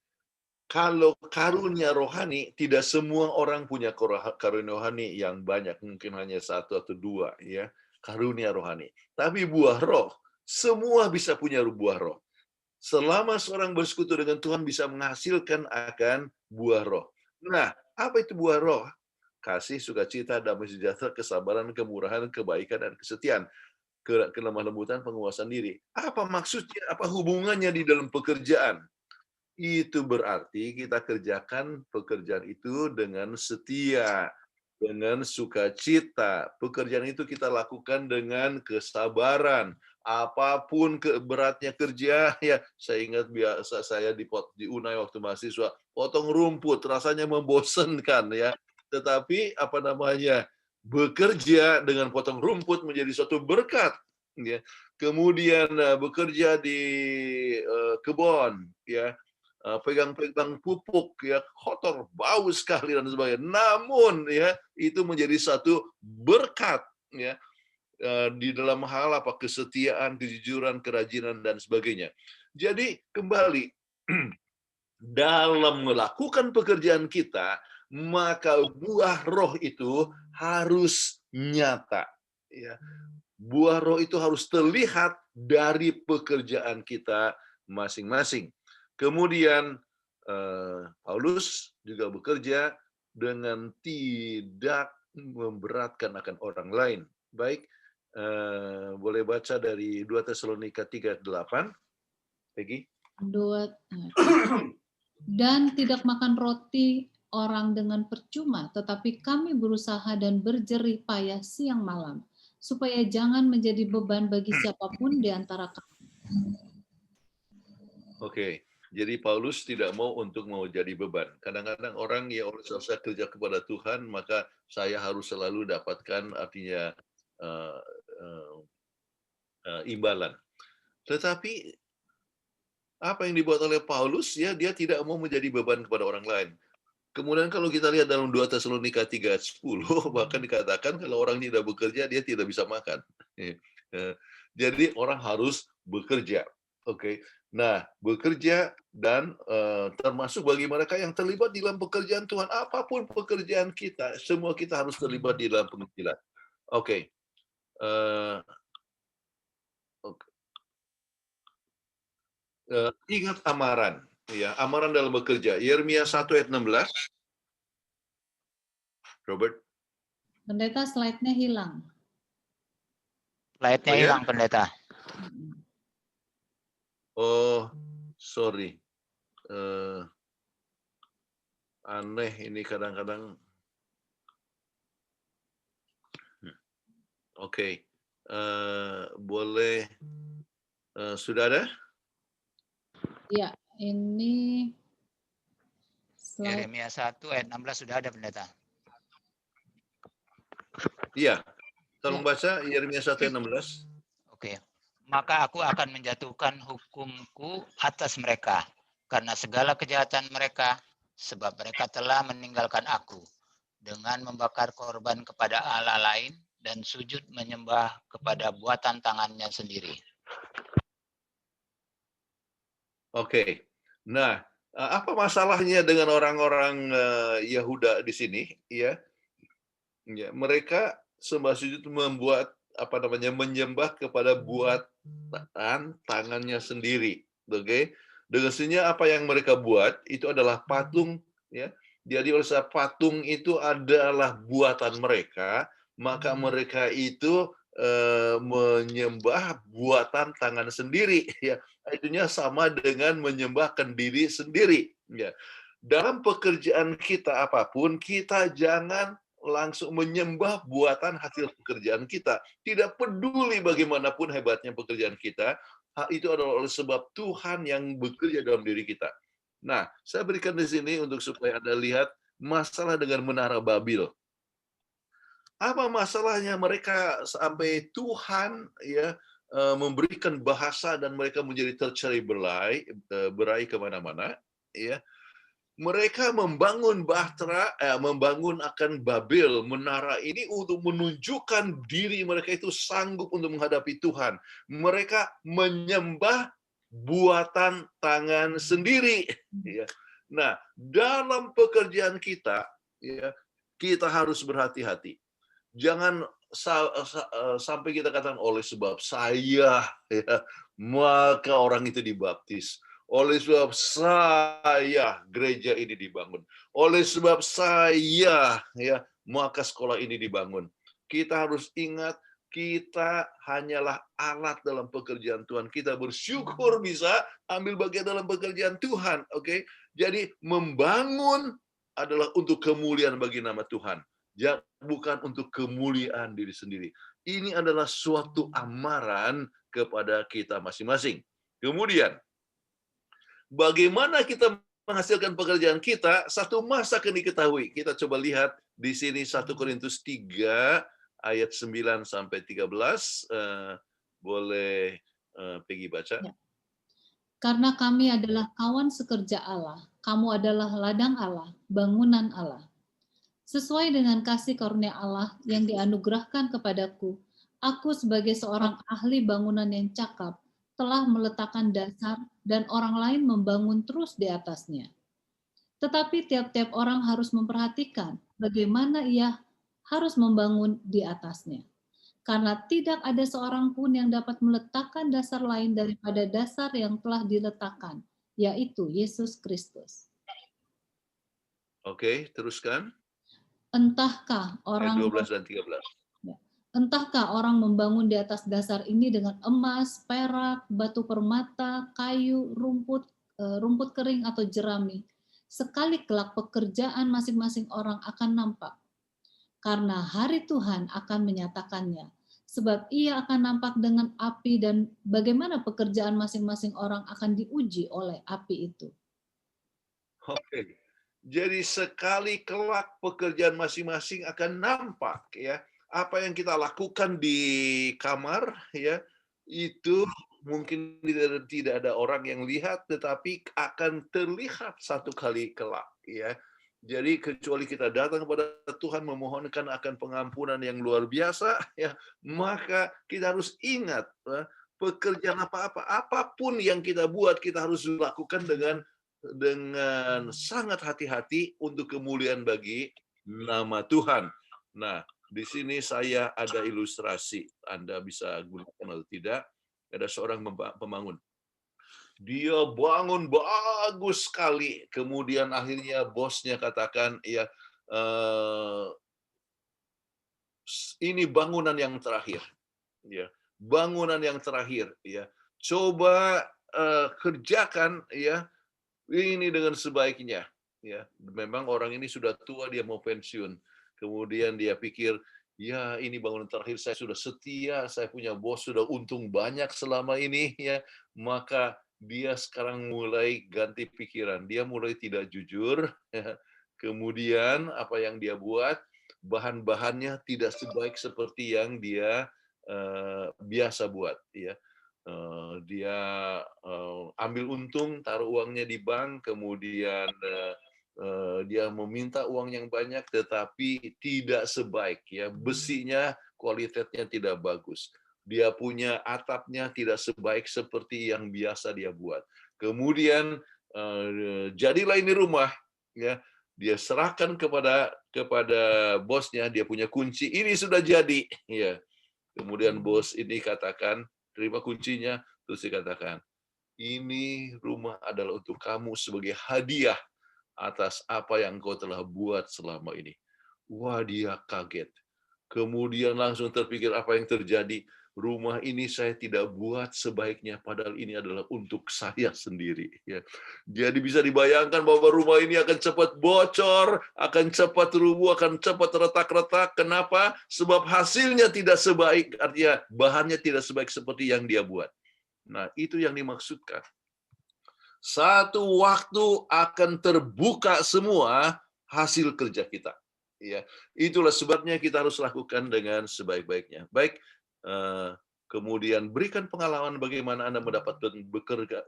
kalau karunia rohani, tidak semua orang punya karunia rohani yang banyak, mungkin hanya satu atau dua, ya, karunia rohani. Tapi buah roh, semua bisa punya buah roh. Selama seorang bersekutu dengan Tuhan bisa menghasilkan akan buah roh. Nah, apa itu buah roh? Kasih, sukacita, damai sejahtera, kesabaran, kemurahan, kebaikan, dan kesetiaan. Kelemah lembutan, penguasaan diri. Apa maksudnya? Apa hubungannya di dalam pekerjaan? Itu berarti kita kerjakan pekerjaan itu dengan setia, dengan sukacita. Pekerjaan itu kita lakukan dengan kesabaran. Apapun beratnya kerja, ya saya ingat biasa saya di Unai waktu mahasiswa, potong rumput rasanya membosankan ya. Tetapi apa namanya, bekerja dengan potong rumput menjadi suatu berkat. Ya. Kemudian bekerja di kebun, ya, pegang-pegang pupuk, ya, kotor, bau sekali dan sebagainya. Namun ya itu menjadi satu berkat, ya, di dalam hal apa, kesetiaan, kejujuran, kerajinan dan sebagainya. Jadi kembali dalam melakukan pekerjaan kita, maka buah roh itu harus nyata, ya. Buah roh itu harus terlihat dari pekerjaan kita masing-masing. Kemudian Paulus juga bekerja dengan tidak memberatkan akan orang lain. Baik, boleh baca dari 2 Tesalonika 3:8, Peggy. Dan tidak makan roti orang dengan percuma, tetapi kami berusaha dan berjerih payah siang malam, supaya jangan menjadi beban bagi siapapun di antara kami. Oke, jadi Paulus tidak mau jadi beban. Kadang-kadang orang ya, orang selesai kerja kepada Tuhan, maka saya harus selalu dapatkan artinya imbalan. Tetapi apa yang dibuat oleh Paulus, ya, dia tidak mau menjadi beban kepada orang lain. Kemudian kalau kita lihat dalam 2 Tesalonika 3:10, bahkan dikatakan kalau orang tidak bekerja, dia tidak bisa makan. Jadi orang harus bekerja. Oke. Nah, bekerja dan termasuk bagi mereka yang terlibat di dalam pekerjaan Tuhan, apapun pekerjaan kita, semua kita harus terlibat di dalam penginjilan. Oke. Ingat amaran, ya, amaran dalam bekerja. Yeremia 1 ayat 16. Robert. Pendeta, slide-nya hilang. Slide-nya hilang, Pendeta. Oh, sorry. Aneh ini kadang-kadang. Oke. Boleh. Sudah ada? Ya, ini slide. Yeremia 1 ayat 16 sudah ada, Pendeta. Iya. Tolong baca Yeremia 1 ayat 16. Oke. Maka aku akan menjatuhkan hukumku atas mereka karena segala kejahatan mereka, sebab mereka telah meninggalkan aku dengan membakar korban kepada Allah lain dan sujud menyembah kepada buatan tangannya sendiri. Oke. Nah, apa masalahnya dengan orang-orang Yahuda di sini? Ya, mereka sembah sujud membuat menyembah kepada buatan tangannya sendiri. Oke. Dengan sini apa yang mereka buat itu adalah patung, ya. Jadi oleh sebab patung itu adalah buatan mereka, maka mereka itu menyembah buatan tangan sendiri, ya. Itunya sama dengan menyembahkan diri sendiri, ya. Dalam pekerjaan kita apapun, kita jangan langsung menyembah buatan hasil pekerjaan kita. Tidak peduli bagaimanapun hebatnya pekerjaan kita, itu adalah oleh sebab Tuhan yang bekerja dalam diri kita. Nah, saya berikan di sini untuk supaya Anda lihat masalah dengan Menara Babel. Apa masalahnya mereka sampai Tuhan, ya, memberikan bahasa dan mereka menjadi tercerai berai kemana-mana, ya. mereka membangun membangun akan Babel, menara ini untuk menunjukkan diri mereka itu sanggup untuk menghadapi Tuhan. Mereka menyembah buatan tangan sendiri. Ya. Nah, dalam pekerjaan kita, ya, kita harus berhati-hati. Jangan sampai kita katakan oleh sebab saya, ya, maka orang itu dibaptis. Oleh sebab saya gereja ini dibangun. Oleh sebab saya, ya, maka sekolah ini dibangun. Kita harus ingat kita hanyalah alat dalam pekerjaan Tuhan. Kita bersyukur bisa ambil bagian dalam pekerjaan Tuhan, oke? Jadi membangun adalah untuk kemuliaan bagi nama Tuhan, bukan untuk kemuliaan diri sendiri. Ini adalah suatu amaran kepada kita masing-masing. Kemudian, bagaimana kita menghasilkan pekerjaan kita, satu masa akan diketahui. Kita coba lihat di sini 1 Korintus 3 ayat 9 sampai 13. Boleh Peggy baca? Ya. Karena kami adalah kawan sekerja Allah, kamu adalah ladang Allah, bangunan Allah. Sesuai dengan kasih karunia Allah yang dianugerahkan kepadaku, aku sebagai seorang ahli bangunan yang cakap, telah meletakkan dasar dan orang lain membangun terus di atasnya. Tetapi tiap-tiap orang harus memperhatikan bagaimana ia harus membangun di atasnya. Karena tidak ada seorang pun yang dapat meletakkan dasar lain daripada dasar yang telah diletakkan, yaitu Yesus Kristus. Oke, teruskan. Entahkah Ayat orang 12 dan 13. Entahkah orang membangun di atas dasar ini dengan emas, perak, batu permata, kayu, rumput kering atau jerami. Sekali kelak pekerjaan masing-masing orang akan nampak. Karena hari Tuhan akan menyatakannya. Sebab ia akan nampak dengan api dan bagaimana pekerjaan masing-masing orang akan diuji oleh api itu. Oke. Jadi sekali kelak pekerjaan masing-masing akan nampak, ya. Apa yang kita lakukan di kamar, ya, itu mungkin tidak ada orang yang lihat, tetapi akan terlihat satu kali kelak, ya. Jadi kecuali kita datang kepada Tuhan memohonkan akan pengampunan yang luar biasa, ya, maka kita harus ingat pekerjaan apapun yang kita buat, kita harus lakukan dengan sangat hati-hati untuk kemuliaan bagi nama Tuhan. Nah, di sini saya ada ilustrasi, Anda bisa gunakan atau tidak. Ada seorang pembangun. Dia bangun bagus sekali, kemudian akhirnya bosnya katakan, ya, ini bangunan yang terakhir, ya, bangunan yang terakhir, ya. Coba kerjakan, ya, ini dengan sebaiknya, ya. Memang orang ini sudah tua, dia mau pensiun. Kemudian dia pikir, ya, ini bangunan terakhir, saya sudah setia, saya punya bos, sudah untung banyak selama ini, ya. Maka dia sekarang mulai ganti pikiran, dia mulai tidak jujur. Kemudian apa yang dia buat, bahan-bahannya tidak sebaik seperti yang dia biasa buat, ya. Dia ambil untung, taruh uangnya di bank, kemudian dia meminta uang yang banyak, tetapi tidak sebaik, ya, besinya kualitasnya tidak bagus. Dia punya atapnya tidak sebaik seperti yang biasa dia buat. Kemudian jadilah ini rumah, ya, dia serahkan kepada bosnya, dia punya kunci, ini sudah jadi, ya. Kemudian bos ini katakan, terima kuncinya, terus dikatakan, ini rumah adalah untuk kamu sebagai hadiah atas apa yang kau telah buat selama ini. Wah, dia kaget. Kemudian langsung terpikir apa yang terjadi. Rumah ini saya tidak buat sebaiknya, padahal ini adalah untuk saya sendiri. Ya. Jadi bisa dibayangkan bahwa rumah ini akan cepat bocor, akan cepat rubuh, akan cepat retak-retak. Kenapa? Sebab hasilnya tidak sebaik, artinya bahannya tidak sebaik seperti yang dia buat. Nah, itu yang dimaksudkan. Satu waktu akan terbuka semua hasil kerja kita. Ya, itulah sebabnya kita harus lakukan dengan sebaik-baiknya. Baik, kemudian berikan pengalaman bagaimana Anda mendapatkan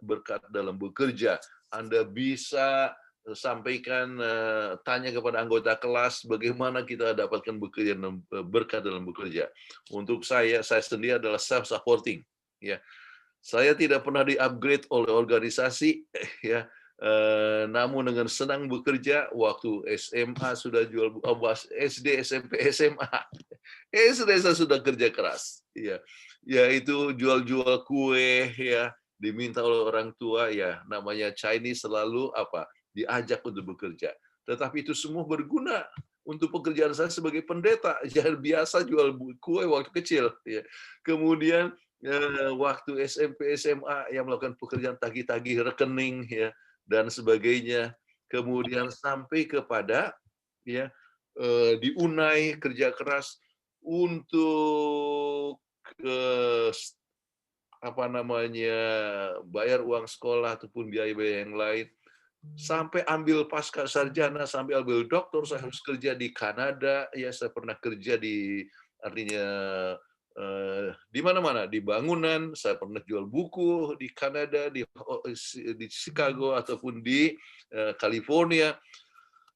berkat dalam bekerja. Anda bisa sampaikan, tanya kepada anggota kelas bagaimana kita dapatkan bekerja dan berkat dalam bekerja. Untuk saya sendiri adalah self-supporting. Ya, saya tidak pernah di-upgrade oleh organisasi, ya. Namun dengan senang bekerja. Waktu SMA sudah jual SD, SMP, SMA. SD saya sudah kerja keras. Ya, yaitu jual-jual kue, ya. Diminta oleh orang tua, ya. Namanya Chinese selalu diajak untuk bekerja. Tetapi itu semua berguna untuk pekerjaan saya sebagai pendeta. Jangan biasa jual kue waktu kecil. Ya. Kemudian waktu SMP, SMA yang melakukan pekerjaan tagih-tagih rekening, ya, dan sebagainya. Kemudian sampai kepada ya di Unai kerja keras untuk bayar uang sekolah ataupun biaya-biaya yang lain. Sampai ambil pasca sarjana, sampai ambil doktor, saya harus kerja di Kanada. Ya, saya pernah kerja di mana-mana, di bangunan. Saya pernah jual buku di Kanada, di Chicago ataupun di California,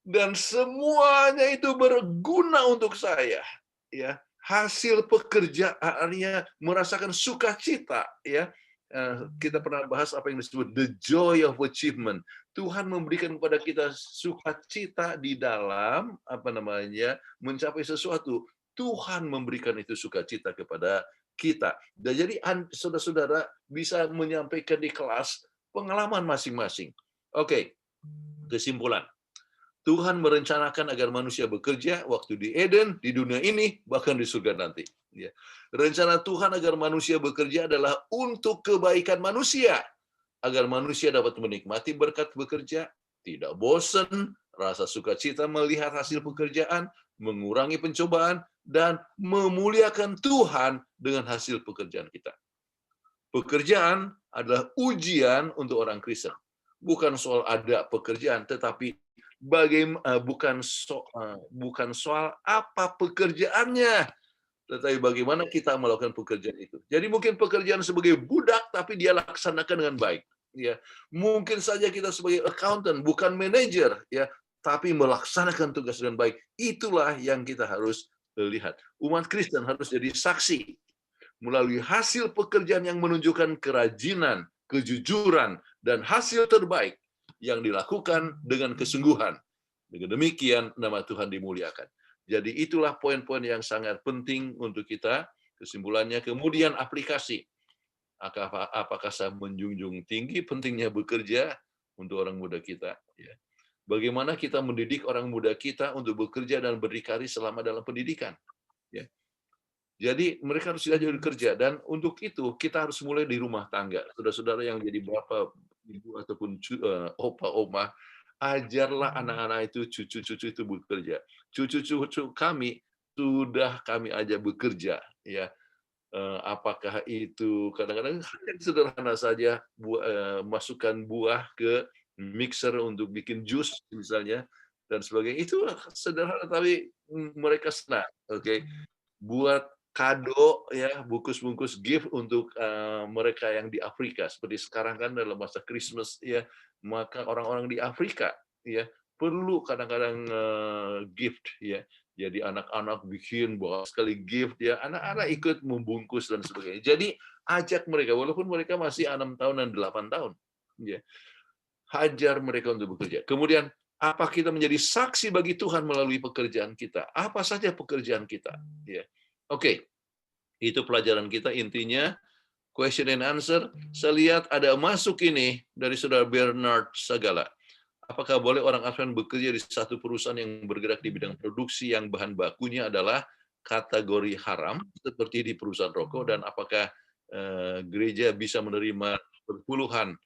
dan semuanya itu berguna untuk saya. Ya, hasil pekerjaannya merasakan sukacita. Ya, kita pernah bahas apa yang disebut the joy of achievement. Tuhan memberikan kepada kita sukacita di dalam mencapai sesuatu. Tuhan memberikan itu sukacita kepada kita. Dan jadi saudara-saudara bisa menyampaikan di kelas pengalaman masing-masing. Oke, kesimpulan. Tuhan merencanakan agar manusia bekerja waktu di Eden, di dunia ini, bahkan di surga nanti. Ya. Rencana Tuhan agar manusia bekerja adalah untuk kebaikan manusia, agar manusia dapat menikmati berkat bekerja, tidak bosan, rasa sukacita melihat hasil pekerjaan, mengurangi pencobaan, dan memuliakan Tuhan dengan hasil pekerjaan kita. Pekerjaan adalah ujian untuk orang Kristen. Bukan soal ada pekerjaan, tetapi bukan soal apa pekerjaannya, tetapi bagaimana kita melakukan pekerjaan itu. Jadi mungkin pekerjaan sebagai budak, tapi dia laksanakan dengan baik. Ya, mungkin saja kita sebagai accountant, bukan manajer, ya, tapi melaksanakan tugas dengan baik. Itulah yang kita harus lihat. Umat Kristen harus jadi saksi melalui hasil pekerjaan yang menunjukkan kerajinan, kejujuran, dan hasil terbaik yang dilakukan dengan kesungguhan. Dengan demikian nama Tuhan dimuliakan. Jadi itulah poin-poin yang sangat penting untuk kita. Kesimpulannya, kemudian aplikasi. Apakah saya menjunjung tinggi pentingnya bekerja untuk orang muda kita? Ya. Bagaimana kita mendidik orang muda kita untuk bekerja dan berdikari selama dalam pendidikan? Ya. Jadi mereka harus diajar bekerja, dan untuk itu kita harus mulai di rumah tangga. Saudara-saudara yang jadi bapak, ibu ataupun opa, oma, ajarlah anak-anak itu, cucu-cucu itu bekerja. Cucu-cucu kami sudah kami ajak bekerja, ya. Apakah itu kadang-kadang sederhana saja, masukkan buah ke mixer untuk bikin jus misalnya dan sebagainya, itu sederhana tapi mereka senang. Oke. Buat kado, ya, bungkus-bungkus gift untuk mereka yang di Afrika, seperti sekarang kan dalam masa Christmas, ya, maka orang-orang di Afrika, ya, perlu kadang-kadang gift, ya. Jadi anak-anak bikin banyak sekali gift, ya, anak-anak ikut membungkus dan sebagainya. Jadi ajak mereka, walaupun mereka masih 6 tahun dan 8 tahun, ya, hajar mereka untuk bekerja. Kemudian apa kita menjadi saksi bagi Tuhan melalui pekerjaan kita? Apa saja pekerjaan kita? Ya, oke. Itu pelajaran kita, intinya question and answer. Saya lihat ada masuk ini dari saudara Bernard Sagala. Apakah boleh orang Advent bekerja di satu perusahaan yang bergerak di bidang produksi yang bahan bakunya adalah kategori haram, seperti di perusahaan rokok, dan apakah gereja bisa menerima berpuluhan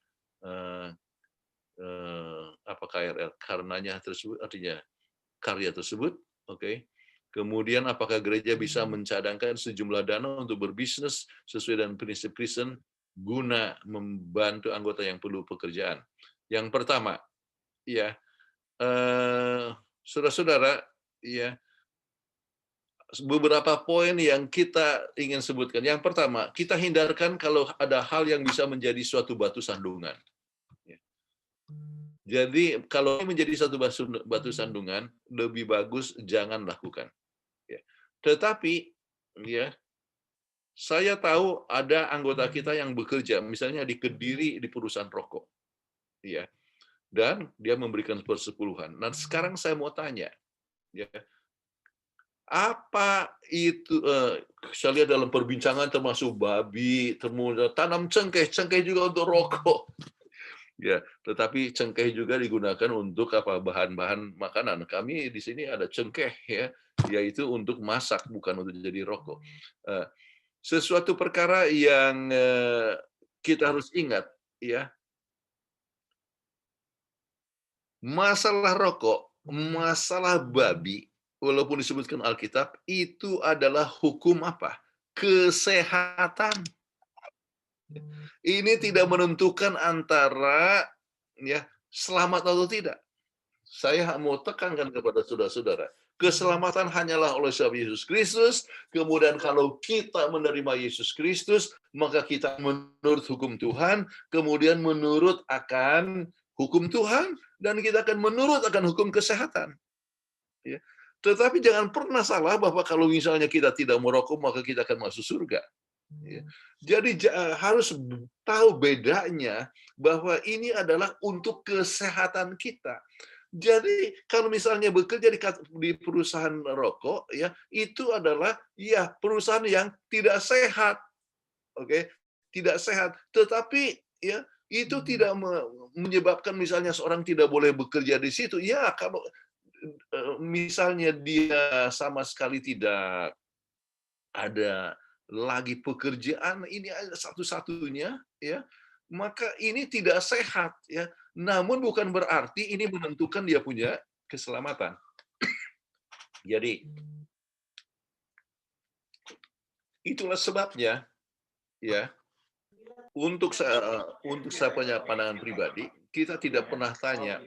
KRL karenanya tersebut, artinya karya tersebut? Oke. Kemudian apakah gereja bisa mencadangkan sejumlah dana untuk berbisnis sesuai dengan prinsip Kristen guna membantu anggota yang perlu pekerjaan? Yang pertama, ya, saudara-saudara, ya, beberapa poin yang kita ingin sebutkan. Yang pertama, kita hindarkan kalau ada hal yang bisa menjadi suatu batu sandungan. Jadi kalau ini menjadi satu batu sandungan, lebih bagus jangan lakukan. Ya. Tetapi ya, saya tahu ada anggota kita yang bekerja, misalnya di Kediri di perusahaan rokok, ya, dan dia memberikan persepuluhan. Nah, sekarang saya mau tanya, ya, apa itu? Saya lihat dalam perbincangan termasuk babi, tanam cengkeh juga untuk rokok. Ya, tetapi cengkeh juga digunakan untuk apa? Bahan-bahan makanan. Kami di sini ada cengkeh ya, yaitu untuk masak bukan untuk jadi rokok. Sesuatu perkara yang kita harus ingat ya, masalah rokok, masalah babi, walaupun disebutkan Alkitab, itu adalah hukum apa? Kesehatan. Ini tidak menentukan antara ya selamat atau tidak. Saya mau tekankan kepada saudara-saudara, keselamatan hanyalah oleh sebab Yesus Kristus. Kemudian kalau kita menerima Yesus Kristus, maka kita menurut hukum Tuhan, kemudian menurut akan hukum Tuhan, dan kita akan menurut akan hukum kesehatan. Ya. Tetapi jangan pernah salah bahwa kalau misalnya kita tidak merokok, maka kita akan masuk surga. Ya. Jadi harus tahu bedanya bahwa ini adalah untuk kesehatan kita. Jadi kalau misalnya bekerja di perusahaan rokok, ya itu adalah ya perusahaan yang tidak sehat, oke, tidak sehat. Tetapi ya itu tidak menyebabkan misalnya seorang tidak boleh bekerja di situ. Ya kalau misalnya dia sama sekali tidak ada lagi pekerjaan, ini satu-satunya, ya maka ini tidak sehat, ya. Namun bukan berarti ini menentukan dia punya keselamatan. Jadi itulah sebabnya, ya, untuk saya punya pandangan pribadi, kita tidak pernah tanya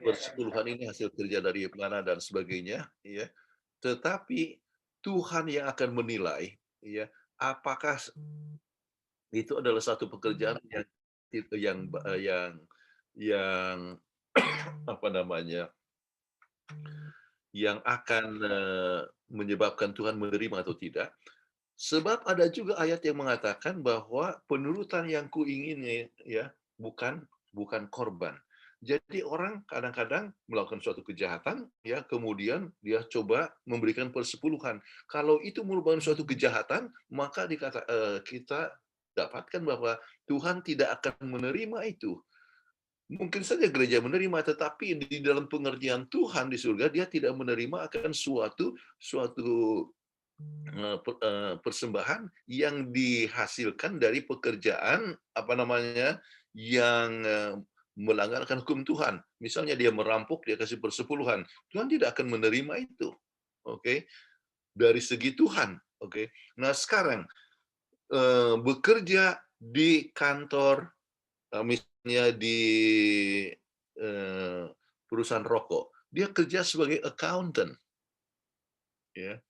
persepuluhan ini hasil kerja dari mana dan sebagainya, ya. Tetapi Tuhan yang akan menilai, ya, apakah itu adalah satu pekerjaan yang apa namanya, yang akan menyebabkan Tuhan menerima atau tidak. Sebab ada juga ayat yang mengatakan bahwa penurutan yang kuingini ya bukan korban. Jadi orang kadang-kadang melakukan suatu kejahatan ya kemudian dia coba memberikan persepuluhan. Kalau itu merupakan suatu kejahatan, maka kita dapatkan bahwa Tuhan tidak akan menerima itu. Mungkin saja gereja menerima, tetapi di dalam pengertian Tuhan di surga dia tidak menerima akan suatu persembahan yang dihasilkan dari pekerjaan apa namanya yang melanggarkan hukum Tuhan. Misalnya dia merampok, dia kasih persepuluhan. Tuhan tidak akan menerima itu. Oke. Dari segi Tuhan, oke. Nah, sekarang bekerja di kantor misalnya di perusahaan rokok, dia kerja sebagai accountant. Ya.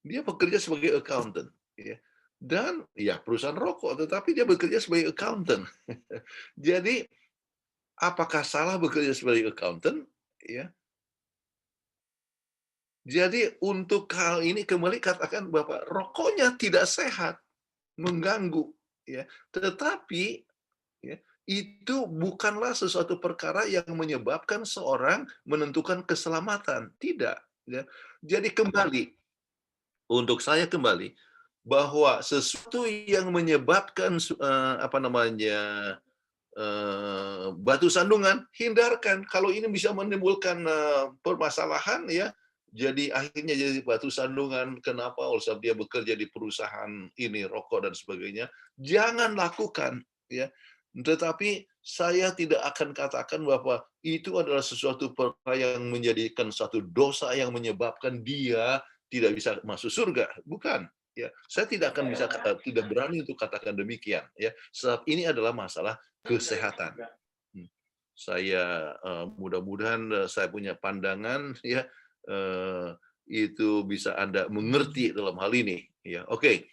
Dia bekerja sebagai accountant, ya. Dan ya perusahaan rokok, tetapi dia bekerja sebagai accountant. Jadi apakah salah bekerja sebagai accountant? Ya. Jadi untuk hal ini kembali katakan bahwa rokoknya tidak sehat, mengganggu, ya. Tetapi ya, itu bukanlah sesuatu perkara yang menyebabkan seorang menentukan keselamatan, tidak. Ya. Jadi untuk saya kembali bahwa sesuatu yang menyebabkan batu sandungan hindarkan. Kalau ini bisa menimbulkan permasalahan ya, jadi akhirnya jadi batu sandungan. Kenapa? Sebab dia bekerja di perusahaan ini rokok dan sebagainya. Jangan lakukan ya. Tetapi saya tidak akan katakan bahwa itu adalah sesuatu perkara yang menjadikan satu dosa yang menyebabkan dia tidak bisa masuk surga, bukan. Ya, saya tidak akan tidak berani untuk katakan demikian. Ya, sebab ini adalah masalah kesehatan. Saya mudah-mudahan saya punya pandangan ya itu bisa Anda mengerti dalam hal ini. Ya, oke.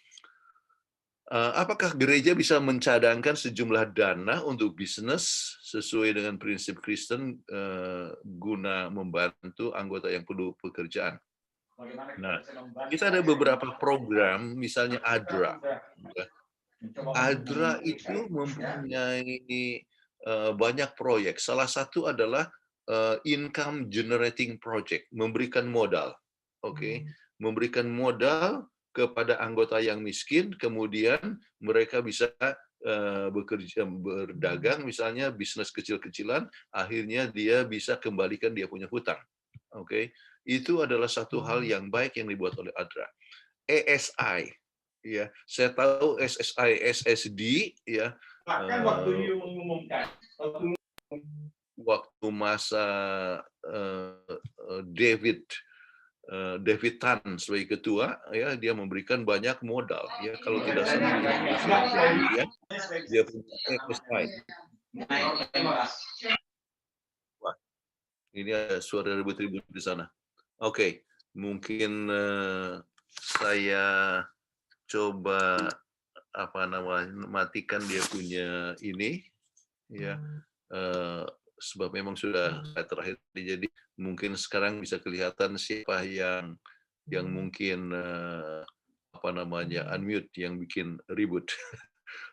Apakah gereja bisa mencadangkan sejumlah dana untuk bisnis sesuai dengan prinsip Kristen guna membantu anggota yang perlu pekerjaan? Nah, kita ada beberapa program, misalnya ADRA. ADRA itu mempunyai banyak proyek. Salah satu adalah income generating project, memberikan modal. Oke, memberikan modal kepada anggota yang miskin, kemudian mereka bisa bekerja, berdagang, misalnya bisnis kecil-kecilan, akhirnya dia bisa kembalikan dia punya hutang. Oke, itu adalah satu hal yang baik yang dibuat oleh ADRA. ESI, ya, saya tahu SSI, SSD, ya, waktu masa David Tan sebagai ketua, ya, dia memberikan banyak modal, ya, kalau tidak salah 15 miliar, dia punya ESI. Wah, ini ada suara ribut-ribut di sana. Oke, mungkin saya coba matikan dia punya ini, ya, sebab memang sudah terakhir, jadi mungkin sekarang bisa kelihatan siapa yang mungkin unmute, yang bikin ribut.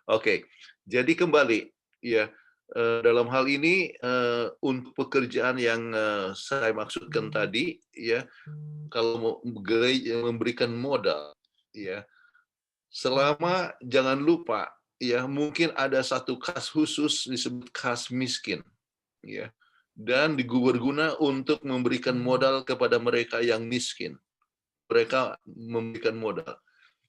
Oke, jadi kembali, ya, dalam hal ini untuk pekerjaan yang saya maksudkan tadi, ya, kalau gereja memberikan modal, ya, selama jangan lupa, ya, mungkin ada satu kas khusus disebut kas miskin, ya, dan berguna untuk memberikan modal kepada mereka yang miskin. Mereka memberikan modal.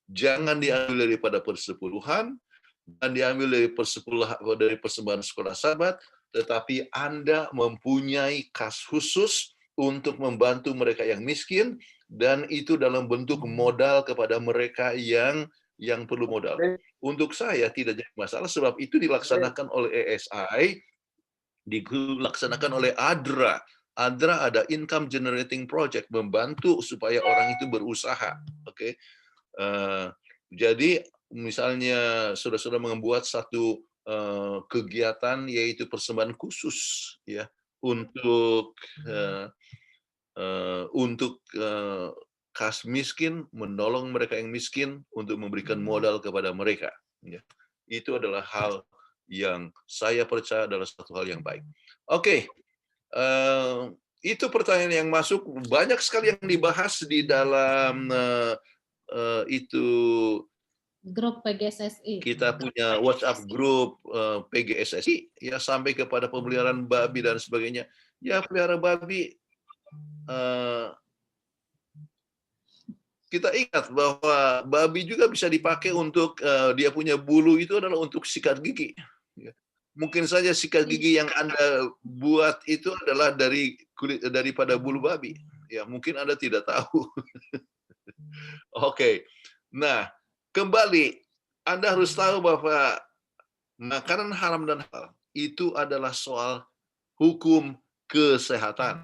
Jangan diambil daripada persepuluhan, dan diambil dari persembahan sekolah Sabat, tetapi Anda mempunyai kas khusus untuk membantu mereka yang miskin, dan itu dalam bentuk modal kepada mereka yang perlu modal. Untuk saya tidak jadi masalah, sebab itu dilaksanakan oleh ESI, dilaksanakan oleh ADRA. ADRA ada income generating project, membantu supaya orang itu berusaha. Oke, jadi misalnya saudara-saudara membuat satu kegiatan, yaitu persembahan khusus, ya, untuk kas miskin, menolong mereka yang miskin, untuk memberikan modal kepada mereka, ya. Itu adalah hal yang saya percaya adalah satu hal yang baik. Oke, itu pertanyaan yang masuk, banyak sekali yang dibahas di dalam itu Grup PGSSI. kita punya WhatsApp grup PGSSI, ya, sampai kepada pemeliharaan babi dan sebagainya. Ya, pelihara babi, kita ingat bahwa babi juga bisa dipakai untuk dia punya bulu itu adalah untuk sikat gigi. Ya. Mungkin saja sikat gigi yang Anda buat itu adalah dari kulit, daripada bulu babi. Ya, mungkin Anda tidak tahu. Oke. Nah, kembali, Anda harus tahu bahwa makanan haram dan halal itu adalah soal hukum kesehatan.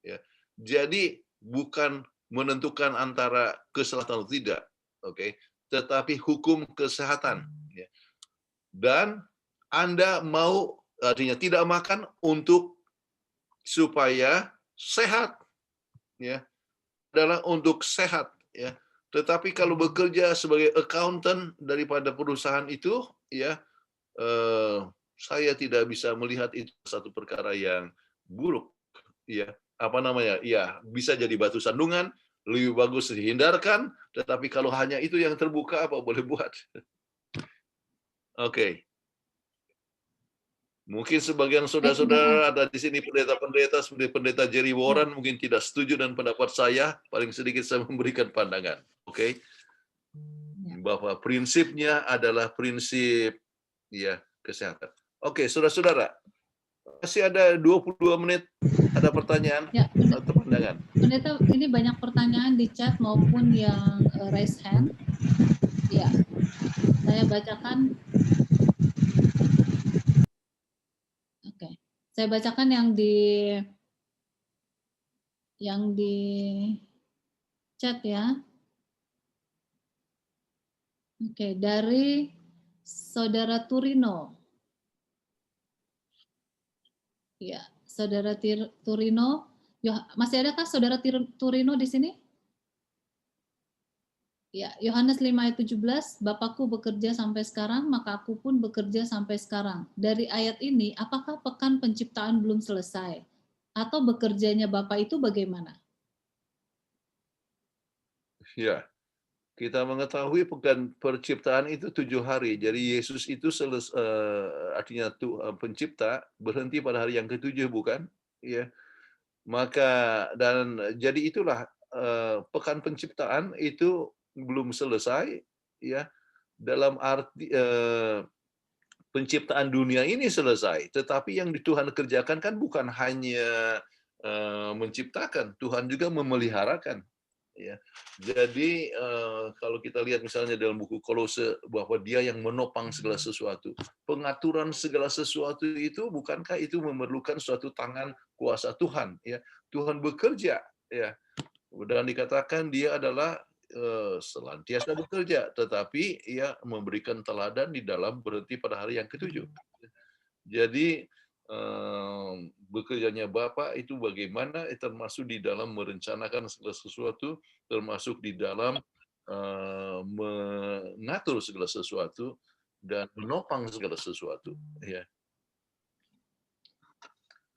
Ya. Jadi bukan menentukan antara kesehatan atau tidak, oke, tetapi hukum kesehatan. Ya. Dan Anda mau, artinya tidak makan untuk supaya sehat, ya, adalah untuk sehat, ya. Tetapi kalau bekerja sebagai accountant daripada perusahaan itu, ya, saya tidak bisa melihat itu satu perkara yang buruk, ya. Ya, bisa jadi batu sandungan, lebih bagus dihindarkan, tetapi kalau hanya itu yang terbuka, apa boleh buat? Oke. Mungkin sebagian saudara-saudara ada di sini pendeta-pendeta seperti pendeta Jerry Warren mungkin tidak setuju dengan pendapat saya, paling sedikit saya memberikan pandangan. Oke. Bahwa prinsipnya adalah prinsip, ya, kesehatan. Oke, saudara-saudara. Masih ada 22 menit, ada pertanyaan atau pandangan? Pendeta, ini banyak pertanyaan di chat maupun yang raise hand. Ya, saya bacakan. Oke, saya bacakan yang di chat, ya. Oke, dari Saudara Turino. Ya, Saudara Turino. Masih adakah Saudara Turino di sini? Ya, Yohanes 5 ayat 17, Bapakku bekerja sampai sekarang, maka aku pun bekerja sampai sekarang. Dari ayat ini, apakah pekan penciptaan belum selesai? Atau bekerjanya Bapak itu bagaimana? Ya, kita mengetahui pekan penciptaan itu 7 hari. Jadi Yesus itu artinya pencipta berhenti pada hari yang ketujuh, bukan? Ya. Maka dan jadi itulah pekan penciptaan itu belum selesai, ya. Dalam arti penciptaan dunia ini selesai, tetapi yang Tuhan kerjakan kan bukan hanya menciptakan, Tuhan juga memeliharakan. Ya, jadi kalau kita lihat misalnya dalam buku Kolose bahwa Dia yang menopang segala sesuatu, pengaturan segala sesuatu itu bukankah itu memerlukan suatu tangan kuasa Tuhan? Ya, Tuhan bekerja, ya, dan dikatakan Dia adalah selantiasa bekerja, tetapi Ia memberikan teladan di dalam berhenti pada hari yang ketujuh. Jadi bekerjanya Bapa itu bagaimana, termasuk di dalam merencanakan segala sesuatu, termasuk di dalam mengatur segala sesuatu dan menopang segala sesuatu. Ya.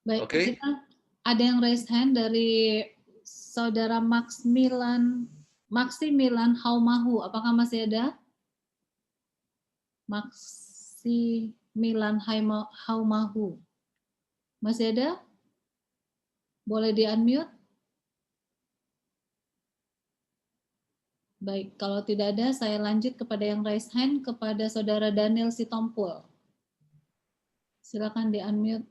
Baik, Oke. kita ada yang raise hand dari Saudara Maximilan Haumahu. Apakah masih ada? Maximilan Haumahu. Masih ada? Boleh di-unmute? Baik, kalau tidak ada, saya lanjut kepada yang raise hand, kepada Saudara Daniel Sitompul. Silakan di-unmute.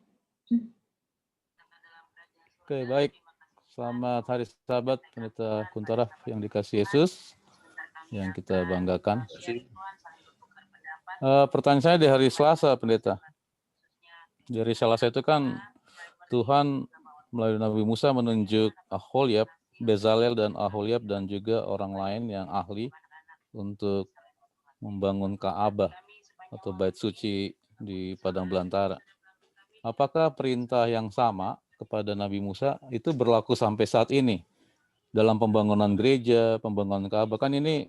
Oke, baik. Selamat hari sahabat Pendeta Kuntaraf yang dikasih Yesus, yang kita banggakan. Pertanyaan saya di hari Selasa, Pendeta. Di hari Selasa itu kan Tuhan melalui Nabi Musa menunjuk Aholiab, Bezalel dan Aholiab dan juga orang lain yang ahli untuk membangun Ka'bah atau bait suci di padang belantara. Apakah perintah yang sama kepada Nabi Musa itu berlaku sampai saat ini dalam pembangunan gereja, pembangunan Ka'bah? Kan ini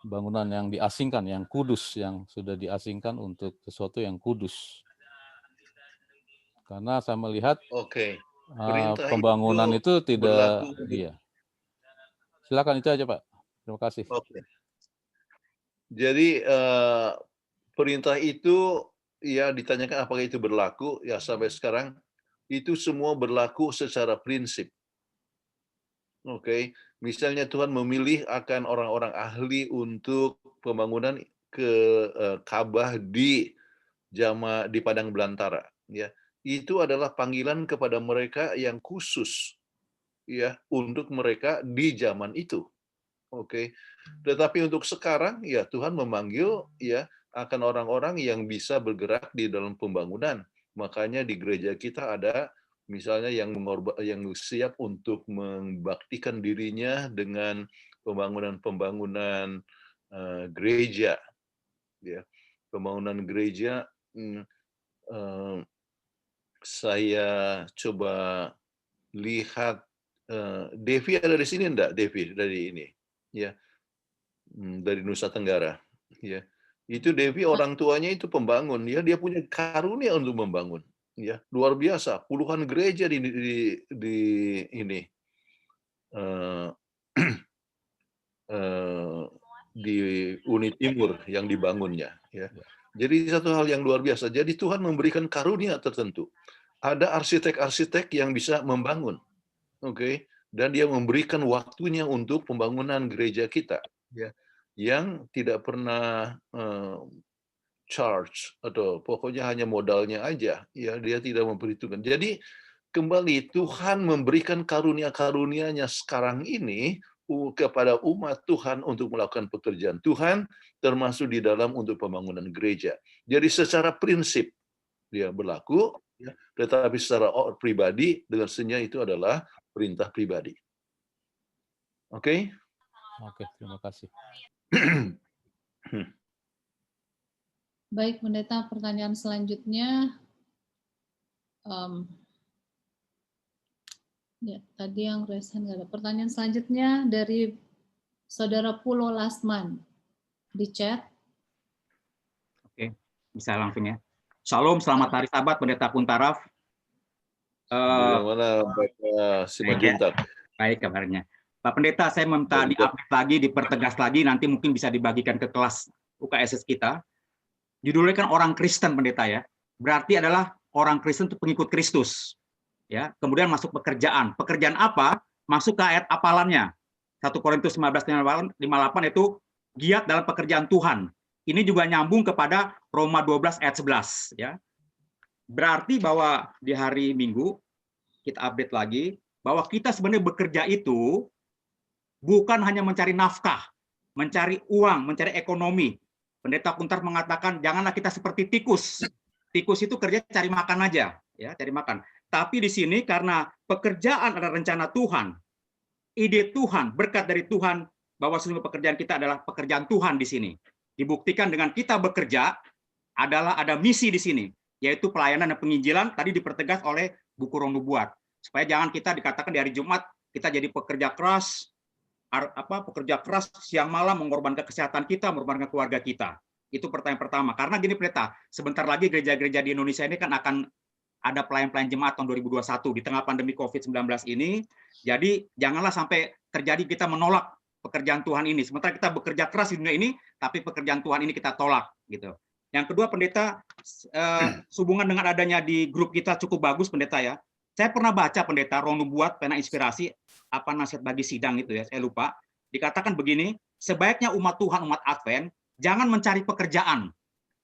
bangunan yang diasingkan, yang kudus, yang sudah diasingkan untuk sesuatu yang kudus. Karena saya melihat pembangunan itu tidak, iya. Silakan itu aja Pak. Terima kasih. Oke. Jadi perintah itu ya ditanyakan apakah itu berlaku, ya sampai sekarang itu semua berlaku secara prinsip. Oke, misalnya Tuhan memilih akan orang-orang ahli untuk pembangunan Ka'bah di padang belantara, ya. Itu adalah panggilan kepada mereka yang khusus, ya, untuk mereka di zaman itu. Oke. Tetapi untuk sekarang ya Tuhan memanggil ya akan orang-orang yang bisa bergerak di dalam pembangunan. Makanya di gereja kita ada misalnya yang siap untuk membaktikan dirinya dengan pembangunan-pembangunan gereja, ya. Pembangunan gereja saya coba lihat Devi ada di sini enggak? Devi dari ini, ya, dari Nusa Tenggara, ya. Itu Devi orang tuanya itu pembangun, ya, dia punya karunia untuk membangun, ya, luar biasa. Puluhan gereja di ini di Uni Timur yang dibangunnya, ya. Jadi satu hal yang luar biasa. Jadi Tuhan memberikan karunia tertentu. Ada arsitek-arsitek yang bisa membangun, oke, dan dia memberikan waktunya untuk pembangunan gereja kita, ya, yang tidak pernah charge atau pokoknya hanya modalnya aja, ya, dia tidak memperhitungkan. Jadi kembali Tuhan memberikan karunia-karunia-Nya sekarang ini kepada umat Tuhan untuk melakukan pekerjaan Tuhan, termasuk di dalam untuk pembangunan gereja. Jadi secara prinsip dia berlaku, ya, tetapi secara pribadi dengan senya itu adalah perintah pribadi. Oke? Oke, terima kasih. Baik, Pendeta, pertanyaan selanjutnya. Ya, tadi yang resen nggak ada. Pertanyaan selanjutnya dari Saudara Pulo Lasman di chat. Oke, bisa langsung ya. Shalom, selamat hari Sabat, Pendeta Puntaraf. Bagaimana Bapak Simanjuntak? Baik kabarnya. Pak Pendeta, saya minta diupdate lagi, dipertegas lagi, nanti mungkin bisa dibagikan ke kelas UKSS kita. Judulnya kan orang Kristen, Pendeta ya. Berarti adalah orang Kristen itu pengikut Kristus. Ya, kemudian masuk pekerjaan. Pekerjaan apa? Masuk ke ayat apalannya. 1 Korintus 15:58 itu giat dalam pekerjaan Tuhan. Ini juga nyambung kepada Roma 12 ayat 11 ya. Berarti bahwa di hari Minggu kita update lagi bahwa kita sebenarnya bekerja itu bukan hanya mencari nafkah, mencari uang, mencari ekonomi. Pendeta Puntar mengatakan janganlah kita seperti tikus. Tikus itu kerja cari makan aja, ya, cari makan. Tapi di sini karena pekerjaan adalah rencana Tuhan, ide Tuhan, berkat dari Tuhan, bahwa seluruh pekerjaan kita adalah pekerjaan Tuhan di sini. Dibuktikan dengan kita bekerja adalah ada misi di sini, yaitu pelayanan dan penginjilan. Tadi dipertegas oleh buku Roh Nubuat, supaya jangan kita dikatakan di hari Jumat kita jadi pekerja keras, siang malam mengorbankan kesehatan kita, mengorbankan keluarga kita. Itu pertanyaan pertama. Karena gini Pendeta, sebentar lagi gereja-gereja di Indonesia ini kan akan ada pelayan-pelayan jemaat tahun 2021 di tengah pandemi COVID-19 ini. Jadi janganlah sampai terjadi kita menolak pekerjaan Tuhan ini. Sementara kita bekerja keras di dunia ini, tapi pekerjaan Tuhan ini kita tolak gitu. Yang kedua Pendeta, hubungan dengan adanya di grup kita cukup bagus Pendeta ya. Saya pernah baca Pendeta Roh Nubuat, pena inspirasi, apa nasihat bagi sidang itu ya, saya lupa. Dikatakan begini, sebaiknya umat Tuhan, umat Advent, jangan mencari pekerjaan.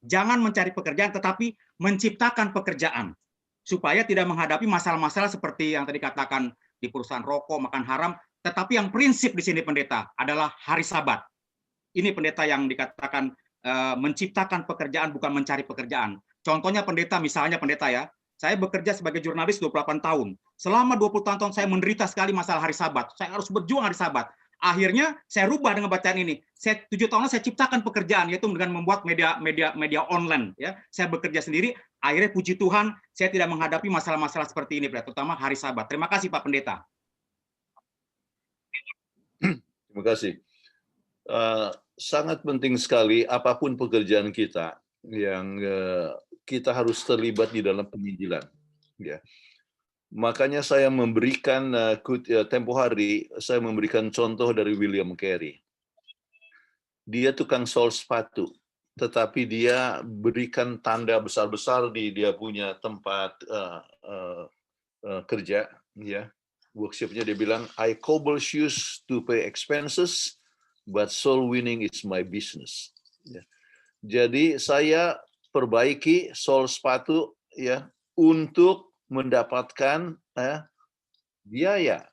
Jangan mencari pekerjaan, tetapi menciptakan pekerjaan. Supaya tidak menghadapi masalah-masalah seperti yang tadi katakan di perusahaan rokok, makan haram, tetapi yang prinsip di sini Pendeta adalah hari Sabat. Ini Pendeta yang dikatakan menciptakan pekerjaan bukan mencari pekerjaan. Contohnya Pendeta, misalnya Pendeta ya, saya bekerja sebagai jurnalis 28 tahun. Selama 20 tahun saya menderita sekali masalah hari Sabat. Saya harus berjuang hari Sabat. Akhirnya saya rubah dengan bacaan ini. 7 tahun saya ciptakan pekerjaan, yaitu dengan membuat media online. Ya, saya bekerja sendiri. Akhirnya puji Tuhan, saya tidak menghadapi masalah-masalah seperti ini, terutama hari Sabat. Terima kasih Pak Pendeta. Terima kasih. Sangat penting sekali apapun pekerjaan kita yang kita harus terlibat di dalam penginjilan. Ya. Makanya saya memberikan tempo hari saya memberikan contoh dari William Carey. Dia tukang sol sepatu, tetapi dia berikan tanda besar-besar di dia punya tempat kerja. Ya, workshopnya dia bilang, I cobble shoes to pay expenses, but soul winning is my business. Ya. Jadi saya perbaiki sol sepatu ya untuk mendapatkan biaya,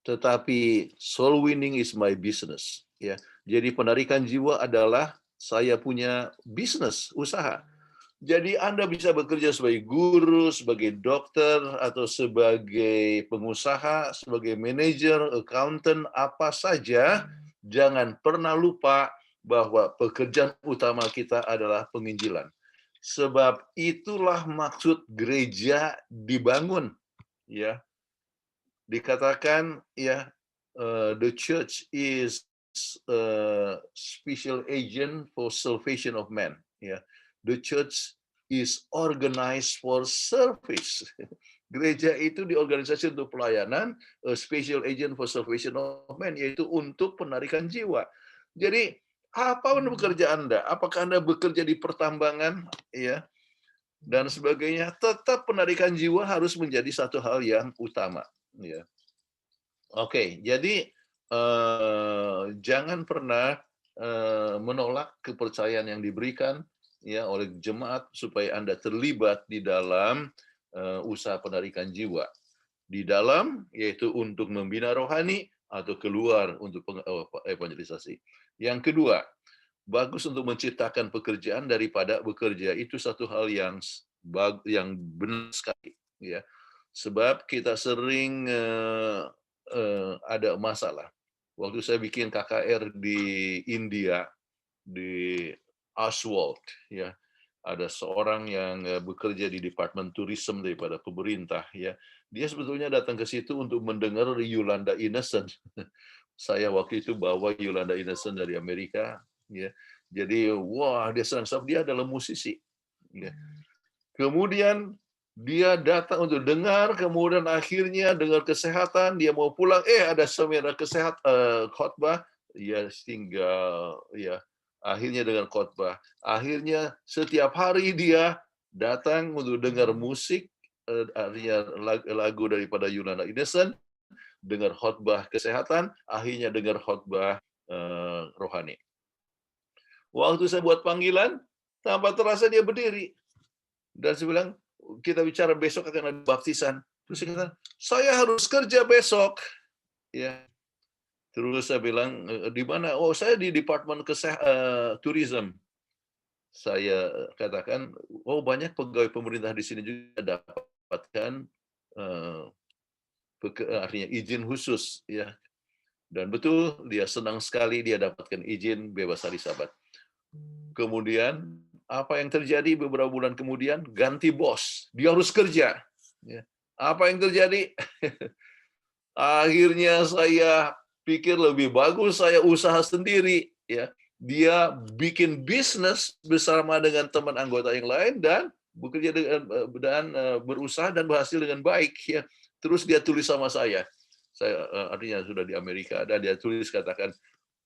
tetapi soul winning is my business. Ya, jadi penarikan jiwa adalah saya punya bisnis usaha. Jadi Anda bisa bekerja sebagai guru, sebagai dokter, atau sebagai pengusaha, sebagai manajer, accountant, apa saja. Jangan pernah lupa bahwa pekerjaan utama kita adalah penginjilan. Sebab itulah maksud gereja dibangun. Ya, dikatakan ya, the church is a special agent for salvation of man. Ya, the church is organized for service. Gereja itu diorganisasi untuk pelayanan, a special agent for salvation of man, yaitu untuk penarikan jiwa. Jadi apapun pekerjaan Anda, apakah Anda bekerja di pertambangan, ya, dan sebagainya, tetap penarikan jiwa harus menjadi satu hal yang utama. Ya. Oke, jadi jangan pernah menolak kepercayaan yang diberikan ya oleh jemaat supaya Anda terlibat di dalam usaha penarikan jiwa. Di dalam yaitu untuk membina rohani atau keluar untuk evangelisasi. Yang kedua, bagus untuk menciptakan pekerjaan daripada bekerja. Itu satu hal yang benar sekali ya. Sebab kita sering ada masalah. Waktu saya bikin KKR di India, di Oswald, ya. Ada seorang yang bekerja di Departemen Tourism daripada pemerintah, ya. Dia sebetulnya datang ke situ untuk mendengar Yolanda Innocent. Saya waktu itu bawa Yolanda Innocent dari Amerika, ya. Jadi wah, dia senang sebab dia adalah musisi, ya. Kemudian dia datang untuk dengar, kemudian akhirnya dengar kesehatan, dia mau pulang, ada seminar kesehatan khotbah, ya tinggal, ya akhirnya dengan khotbah. Akhirnya setiap hari dia datang untuk dengar musik, artinya lagu daripada Yolanda Innocent, dengar khotbah kesehatan, akhirnya dengar khotbah rohani. Waktu saya buat panggilan, tanpa terasa dia berdiri. Dan saya bilang, kita bicara besok akan ada baptisan. Terus saya kata, saya harus kerja besok. Ya. Terus saya bilang, di mana? Oh, saya di Departemen Tourism. Saya katakan, oh banyak pegawai pemerintah di sini juga dapatkan artinya izin khusus, ya. Dan betul, dia senang sekali dia dapatkan izin bebas hari Sabat. Kemudian apa yang terjadi beberapa bulan kemudian? Ganti bos, dia harus kerja. Ya. Apa yang terjadi? Akhirnya saya pikir lebih bagus saya usaha sendiri, ya. Dia bikin bisnis bersama dengan teman anggota yang lain dan bekerja dan berusaha dan berhasil dengan baik, ya. Terus dia tulis sama saya artinya sudah di Amerika, dan dia tulis katakan,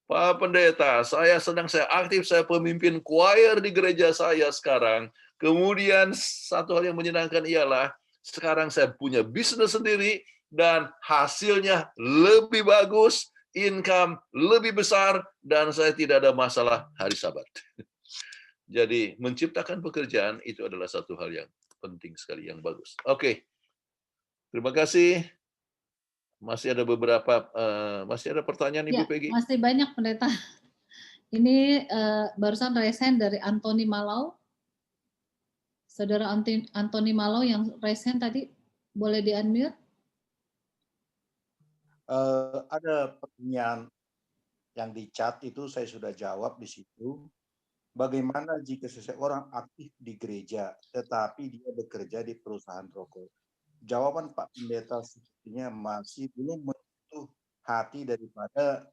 Pak Pendeta, saya senang, saya aktif, saya pemimpin choir di gereja saya sekarang. Kemudian satu hal yang menyenangkan ialah sekarang saya punya bisnis sendiri dan hasilnya lebih bagus, income lebih besar, dan saya tidak ada masalah hari Sabat. Jadi menciptakan pekerjaan itu adalah satu hal yang penting sekali, yang bagus. Oke, terima kasih. Masih ada beberapa, masih ada pertanyaan Ibu Peggy? Masih banyak Pendeta. Ini barusan raise hand dari Antoni Malau. Saudara Antoni Malau yang raise hand tadi, boleh di-unmute? Ada pertanyaan yang di chat itu saya sudah jawab di situ. Bagaimana jika seseorang aktif di gereja tetapi dia bekerja di perusahaan rokok? Jawaban Pak Pendeta sepertinya masih belum menyentuh hati daripada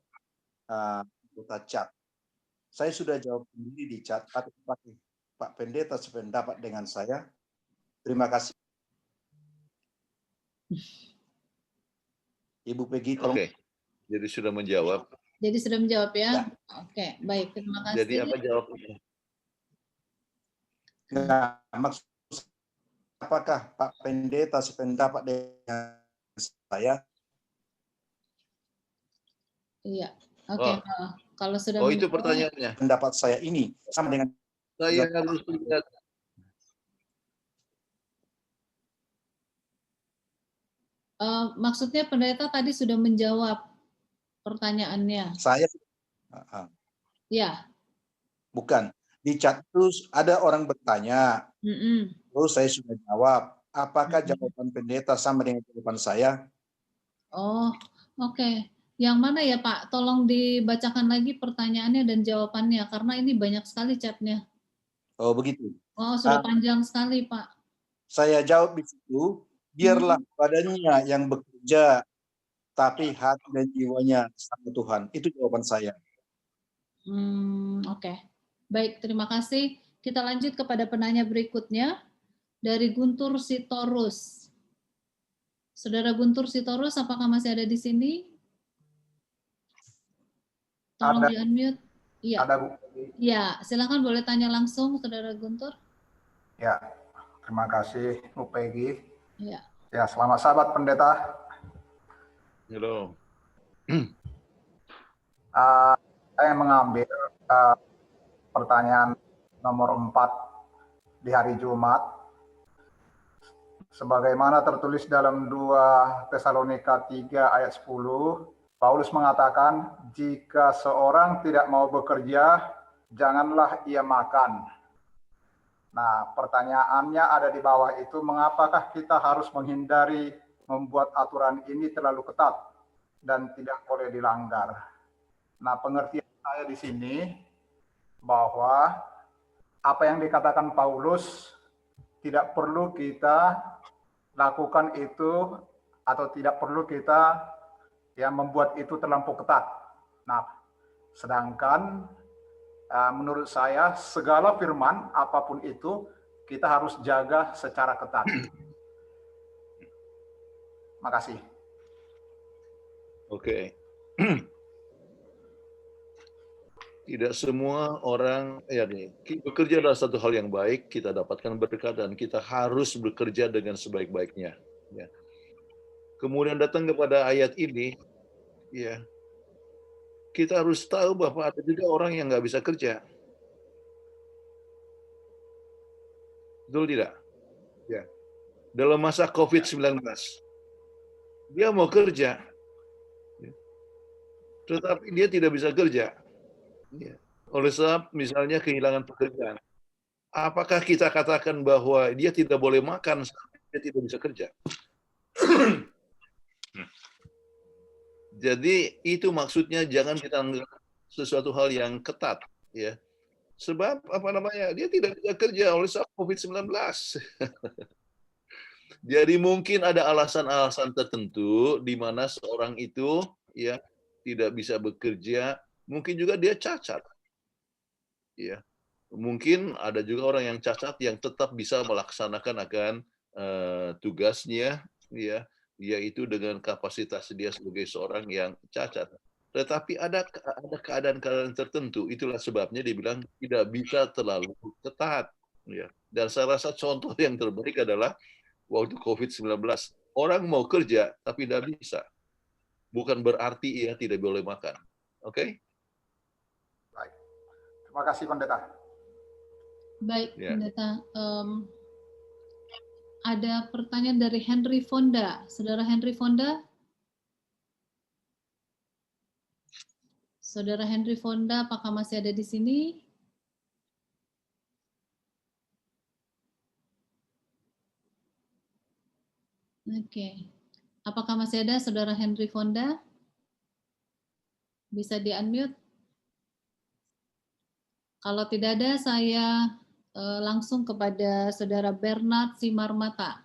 anggota chat. Saya sudah jawab sendiri di chat, tapi Pak Pendeta sependapat dengan saya. Terima kasih. Ibu Peggy, tolong. Oke, jadi sudah menjawab. Jadi sudah menjawab ya? Oke, baik, terima kasih. Jadi apa jawabnya? Nah, maksud apakah Pak Pendeta sependapat dengan saya? Iya, oke. Kalau sudah itu pertanyaannya. Pendapat saya ini sama dengan saya harus lihat. Maksudnya Pendeta tadi sudah menjawab pertanyaannya. Saya Ya. Bukan. Di chat terus ada orang bertanya. Terus saya sudah jawab. Apakah jawaban Pendeta sama dengan jawaban saya? Oh, oke. Yang mana ya Pak? Tolong dibacakan lagi pertanyaannya dan jawabannya, karena ini banyak sekali chatnya. Oh begitu. Oh, sudah panjang sekali Pak. Saya jawab di situ, biarlah badannya yang bekerja, tapi hati dan jiwanya sama Tuhan. Itu jawaban saya. Oke. Baik, terima kasih. Kita lanjut kepada penanya berikutnya dari Guntur Sitorus. Saudara Guntur Sitorus, apakah masih ada di sini? Tolong di-unmute. Iya. Ada, Bu. Ya, silakan boleh tanya langsung, Saudara Guntur. Ya, terima kasih Bu Peggy. Ya. Ya, selamat Sabat Pendeta. Halo. Saya mengambil pertanyaan nomor 4 di hari Jumat. Sebagaimana tertulis dalam 2 Tesalonika 3 ayat 10, Paulus mengatakan, jika seorang tidak mau bekerja, janganlah ia makan. Nah, pertanyaannya ada di bawah itu, mengapakah kita harus menghindari membuat aturan ini terlalu ketat dan tidak boleh dilanggar? Nah, pengertian saya di sini, bahwa apa yang dikatakan Paulus tidak perlu kita lakukan itu atau tidak perlu kita membuat itu terlampau ketat. Nah, sedangkan menurut saya segala firman apapun itu kita harus jaga secara ketat. Makasih. Oke. Tidak semua orang, bekerja adalah satu hal yang baik, kita dapatkan berkat dan kita harus bekerja dengan sebaik-baiknya. Ya. Kemudian datang kepada ayat ini, ya, kita harus tahu bahwa ada juga orang yang nggak bisa kerja. Betul tidak? Ya. Dalam masa COVID-19, dia mau kerja, tetapi dia tidak bisa kerja. Ya. Oleh sebab misalnya kehilangan pekerjaan. Apakah kita katakan bahwa dia tidak boleh makan sampai dia tidak bisa kerja? Jadi itu maksudnya jangan kita anggap sesuatu hal yang ketat, ya. Sebab dia tidak bisa kerja oleh sebab COVID-19. Jadi mungkin ada alasan-alasan tertentu di mana seorang itu ya tidak bisa bekerja, mungkin juga dia cacat. Ya. Mungkin ada juga orang yang cacat yang tetap bisa melaksanakan akan tugasnya, ya, yaitu dengan kapasitas dia sebagai seorang yang cacat. Tetapi ada keadaan-keadaan tertentu, itulah sebabnya dibilang tidak bisa terlalu ketat. Ya. Dan saya rasa contoh yang terbaik adalah waktu COVID-19. Orang mau kerja, tapi tidak bisa. Bukan berarti ia tidak boleh makan. Oke? Baik. Terima kasih, Pendeta. Baik, Pendeta. Ada pertanyaan dari Henry Fonda. Saudara Henry Fonda? Saudara Henry Fonda, apakah masih ada di sini? Oke. Apakah masih ada Saudara Henry Fonda? Bisa di-unmute? Kalau tidak ada, saya langsung kepada Saudara Bernard Simarmata.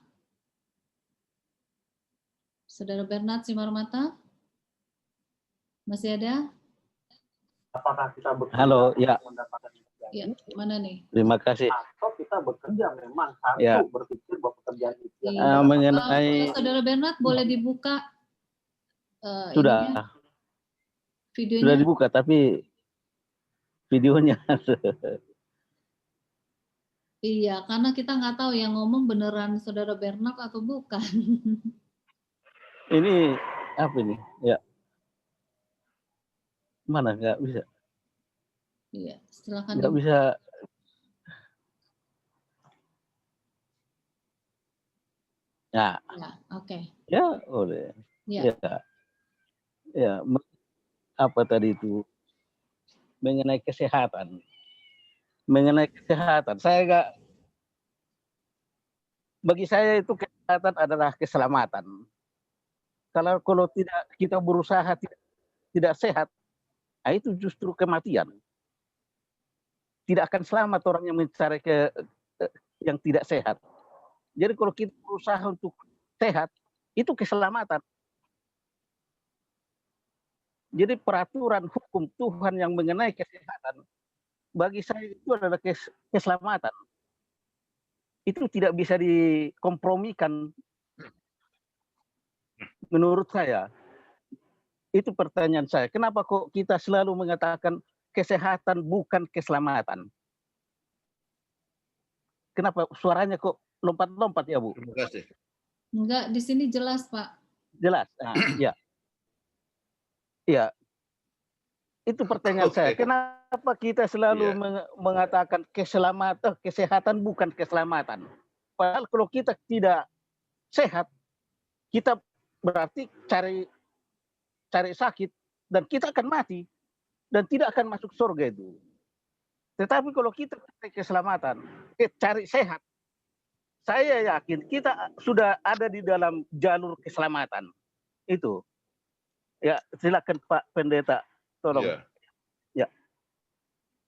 Saudara Bernard Simarmata? Masih ada? Apakah kita bekerja Halo, ya. mendapatkan Ya, mana nih? Terima kasih. atau kita bekerja memang harus Ya. berpikir bahwa pekerjaan itu Mengenai Saudara Bernard boleh dibuka sudah ininya, videonya? sudah dibuka tapi videonya Iya, karena kita nggak tahu yang ngomong beneran Saudara Bernard atau bukan. ini apa ini? Ya. Mana nggak bisa? Iya, silakan. Nggak bisa. Ya. Ya, oke. Ya, boleh. Ya. Ya. Apa tadi itu? Mengenai kesehatan. Bagi saya itu kesehatan adalah keselamatan. Kalau tidak kita berusaha tidak sehat, itu justru kematian. Tidak akan selamat orang yang mencari yang tidak sehat. Jadi kalau kita berusaha untuk sehat, itu keselamatan. Jadi peraturan hukum Tuhan yang mengenai kesehatan, bagi saya itu adalah keselamatan. Itu tidak bisa dikompromikan menurut saya. Itu pertanyaan saya. Kenapa kok kita selalu mengatakan kesehatan bukan keselamatan? Kenapa suaranya kok lompat-lompat ya, Bu? Terima kasih. Enggak, di sini jelas, Pak. Jelas. Nah, ya. Ya. Itu pertanyaan saya. Kenapa kita selalu mengatakan kesehatan bukan keselamatan? Padahal kalau kita tidak sehat, kita berarti cari sakit dan kita akan mati dan tidak akan masuk surga itu. Tetapi kalau kita cari keselamatan, cari sehat, saya yakin kita sudah ada di dalam jalur keselamatan. Itu. Ya, silakan Pak Pendeta, tolong. Ya. Ya.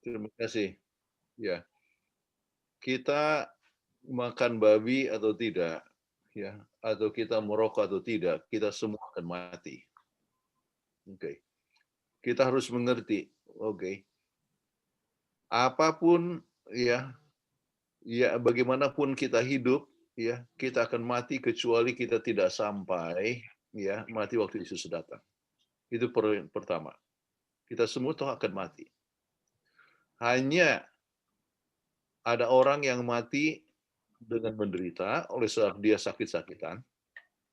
Terima kasih. Ya, kita makan babi atau tidak, ya, atau kita merokok atau tidak, kita semua akan mati. Oke. Kita harus mengerti, oke. Apapun ya, bagaimanapun kita hidup, ya, kita akan mati kecuali kita tidak sampai ya mati waktu Yesus datang. Itu pertama. Kita semua toh akan mati. Hanya ada orang yang mati dengan menderita oleh sebab dia sakit-sakitan,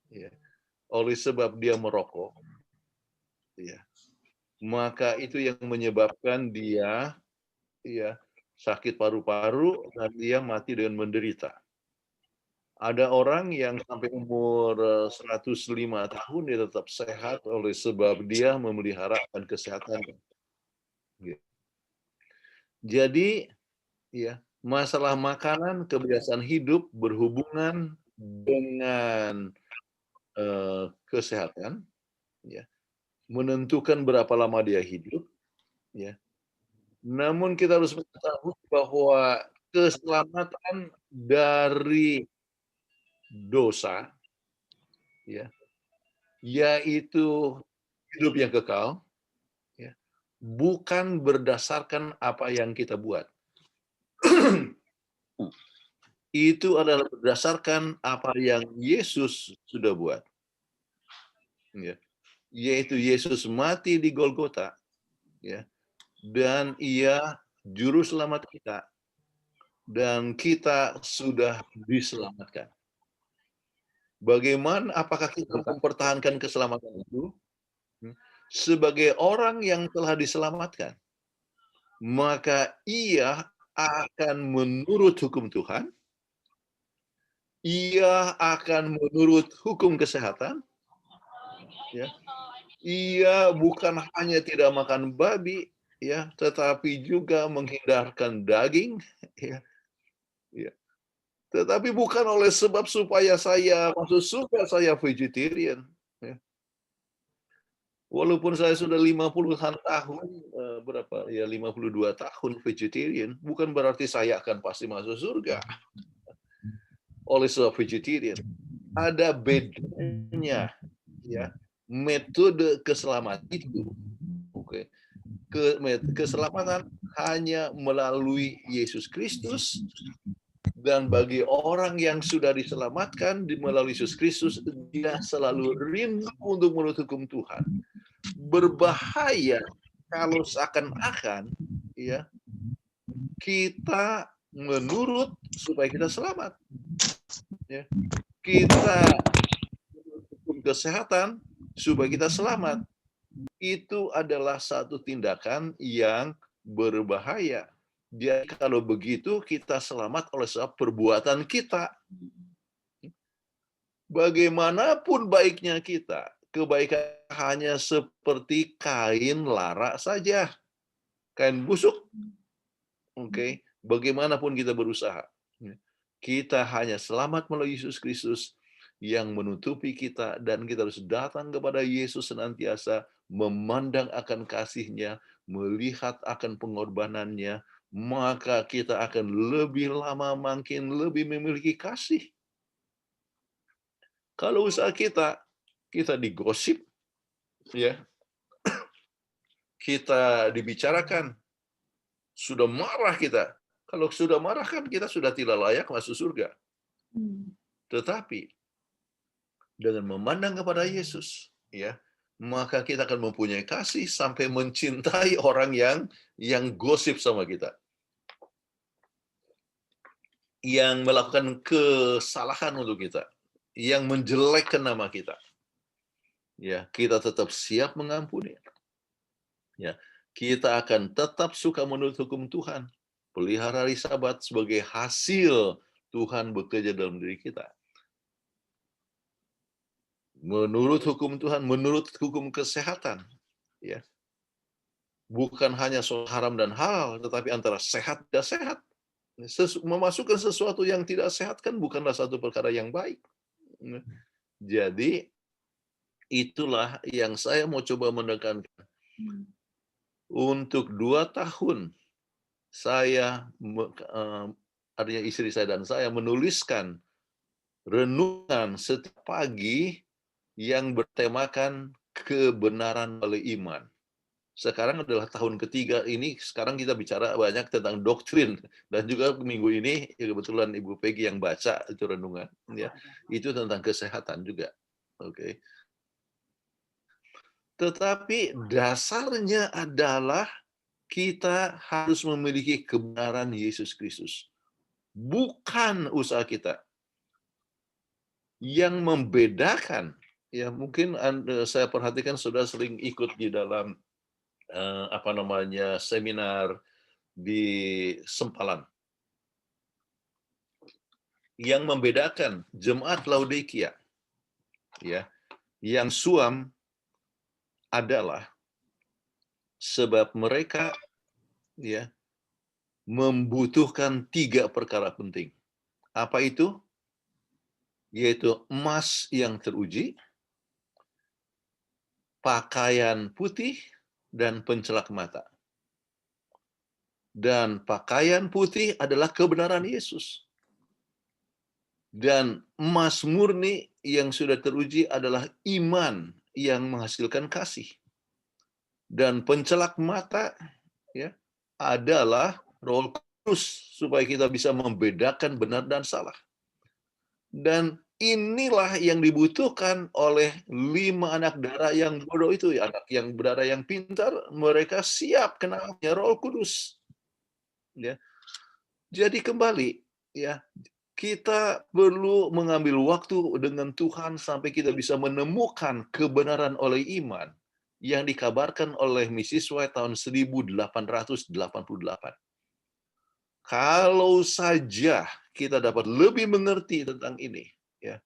ya, oleh sebab dia merokok, ya, maka itu yang menyebabkan dia, ya, sakit paru-paru dan dia mati dengan menderita. Ada orang yang sampai umur 105 tahun dia tetap sehat oleh sebab dia memelihara kesehatan. Jadi, ya, masalah makanan, kebiasaan hidup berhubungan dengan kesehatan, ya, menentukan berapa lama dia hidup, ya. Namun kita harus mengetahui bahwa keselamatan dari dosa, ya, yaitu hidup yang kekal, ya, bukan berdasarkan apa yang kita buat. Itu adalah berdasarkan apa yang Yesus sudah buat. Ya. Yaitu Yesus mati di Golgota, ya, dan ia juru selamat kita, dan kita sudah diselamatkan. Bagaimana, apakah kita mempertahankan keselamatan itu? Sebagai orang yang telah diselamatkan, maka ia akan menurut hukum Tuhan, ia akan menurut hukum kesehatan, ya. Ia bukan hanya tidak makan babi, ya, tetapi juga menghindarkan daging, ya. Ya. Tetapi bukan oleh sebab supaya saya masuk surga saya vegetarian, ya. Walaupun saya sudah 50-an tahun, berapa ya, 52 tahun vegetarian, bukan berarti saya akan pasti masuk surga. Oleh sebab vegetarian, ada bedanya, ya, metode keselamatan itu. Oke. Keselamatan hanya melalui Yesus Kristus, dan bagi orang yang sudah diselamatkan melalui Yesus Kristus, dia selalu rindu untuk menurut hukum Tuhan. Berbahaya kalau seakan-akan, ya, kita menurut supaya kita selamat, ya. Kita menurut hukum kesehatan supaya kita selamat. Itu adalah satu tindakan yang berbahaya. Jadi kalau begitu kita selamat oleh sebab perbuatan kita. Bagaimanapun baiknya kita, kebaikan hanya seperti kain lara saja. Kain busuk. Oke, bagaimanapun kita berusaha, kita hanya selamat melalui Yesus Kristus yang menutupi kita, dan kita harus datang kepada Yesus senantiasa, memandang akan kasih-Nya, melihat akan pengorbanannya, maka kita akan lebih lama makin lebih memiliki kasih. Kalau usaha kita digosip, ya, kita dibicarakan, sudah marah kita. Kalau sudah marah kan kita sudah tidak layak masuk surga. Tetapi dengan memandang kepada Yesus, ya, maka kita akan mempunyai kasih sampai mencintai orang yang gosip sama kita, yang melakukan kesalahan untuk kita, yang menjelekkan nama kita. Ya, kita tetap siap mengampuni. Ya, kita akan tetap suka menurut hukum Tuhan, pelihara hari Sabat sebagai hasil Tuhan bekerja dalam diri kita. Menurut hukum Tuhan, menurut hukum kesehatan, ya, bukan hanya soal haram dan halal, tetapi antara sehat dan sehat. Memasukkan sesuatu yang tidak sehat kan bukanlah satu perkara yang baik. Jadi itulah yang saya mau coba menekankan. Untuk 2 tahun artinya istri saya dan saya menuliskan renungan setiap pagi yang bertemakan kebenaran oleh iman. Sekarang adalah tahun ketiga ini, sekarang kita bicara banyak tentang doktrin, dan juga minggu ini ya kebetulan Ibu Peggy yang baca itu renungan, ya, itu tentang kesehatan juga, oke. Tetapi dasarnya adalah kita harus memiliki kebenaran Yesus Kristus, bukan usaha kita. Yang membedakan, ya mungkin saya perhatikan sudah sering ikut di dalam seminar di Sempalan. Yang membedakan jemaat Laodikia, ya, yang suam adalah sebab mereka, ya, membutuhkan 3 perkara penting. Apa itu? Yaitu emas yang teruji, pakaian putih, dan pencelak mata. Dan pakaian putih adalah kebenaran Yesus. Dan emas murni yang sudah teruji adalah iman yang menghasilkan kasih. Dan pencelak mata, ya, adalah Roh Kudus supaya kita bisa membedakan benar dan salah. Dan inilah yang dibutuhkan oleh 5 anak darah yang bodoh itu, ya, anak yang berdarah yang pintar, mereka siap kenalnya Roh Kudus. Ya. Jadi kembali, ya, kita perlu mengambil waktu dengan Tuhan sampai kita bisa menemukan kebenaran oleh iman yang dikabarkan oleh Mrs. White tahun 1888. Kalau saja kita dapat lebih mengerti tentang ini, ya,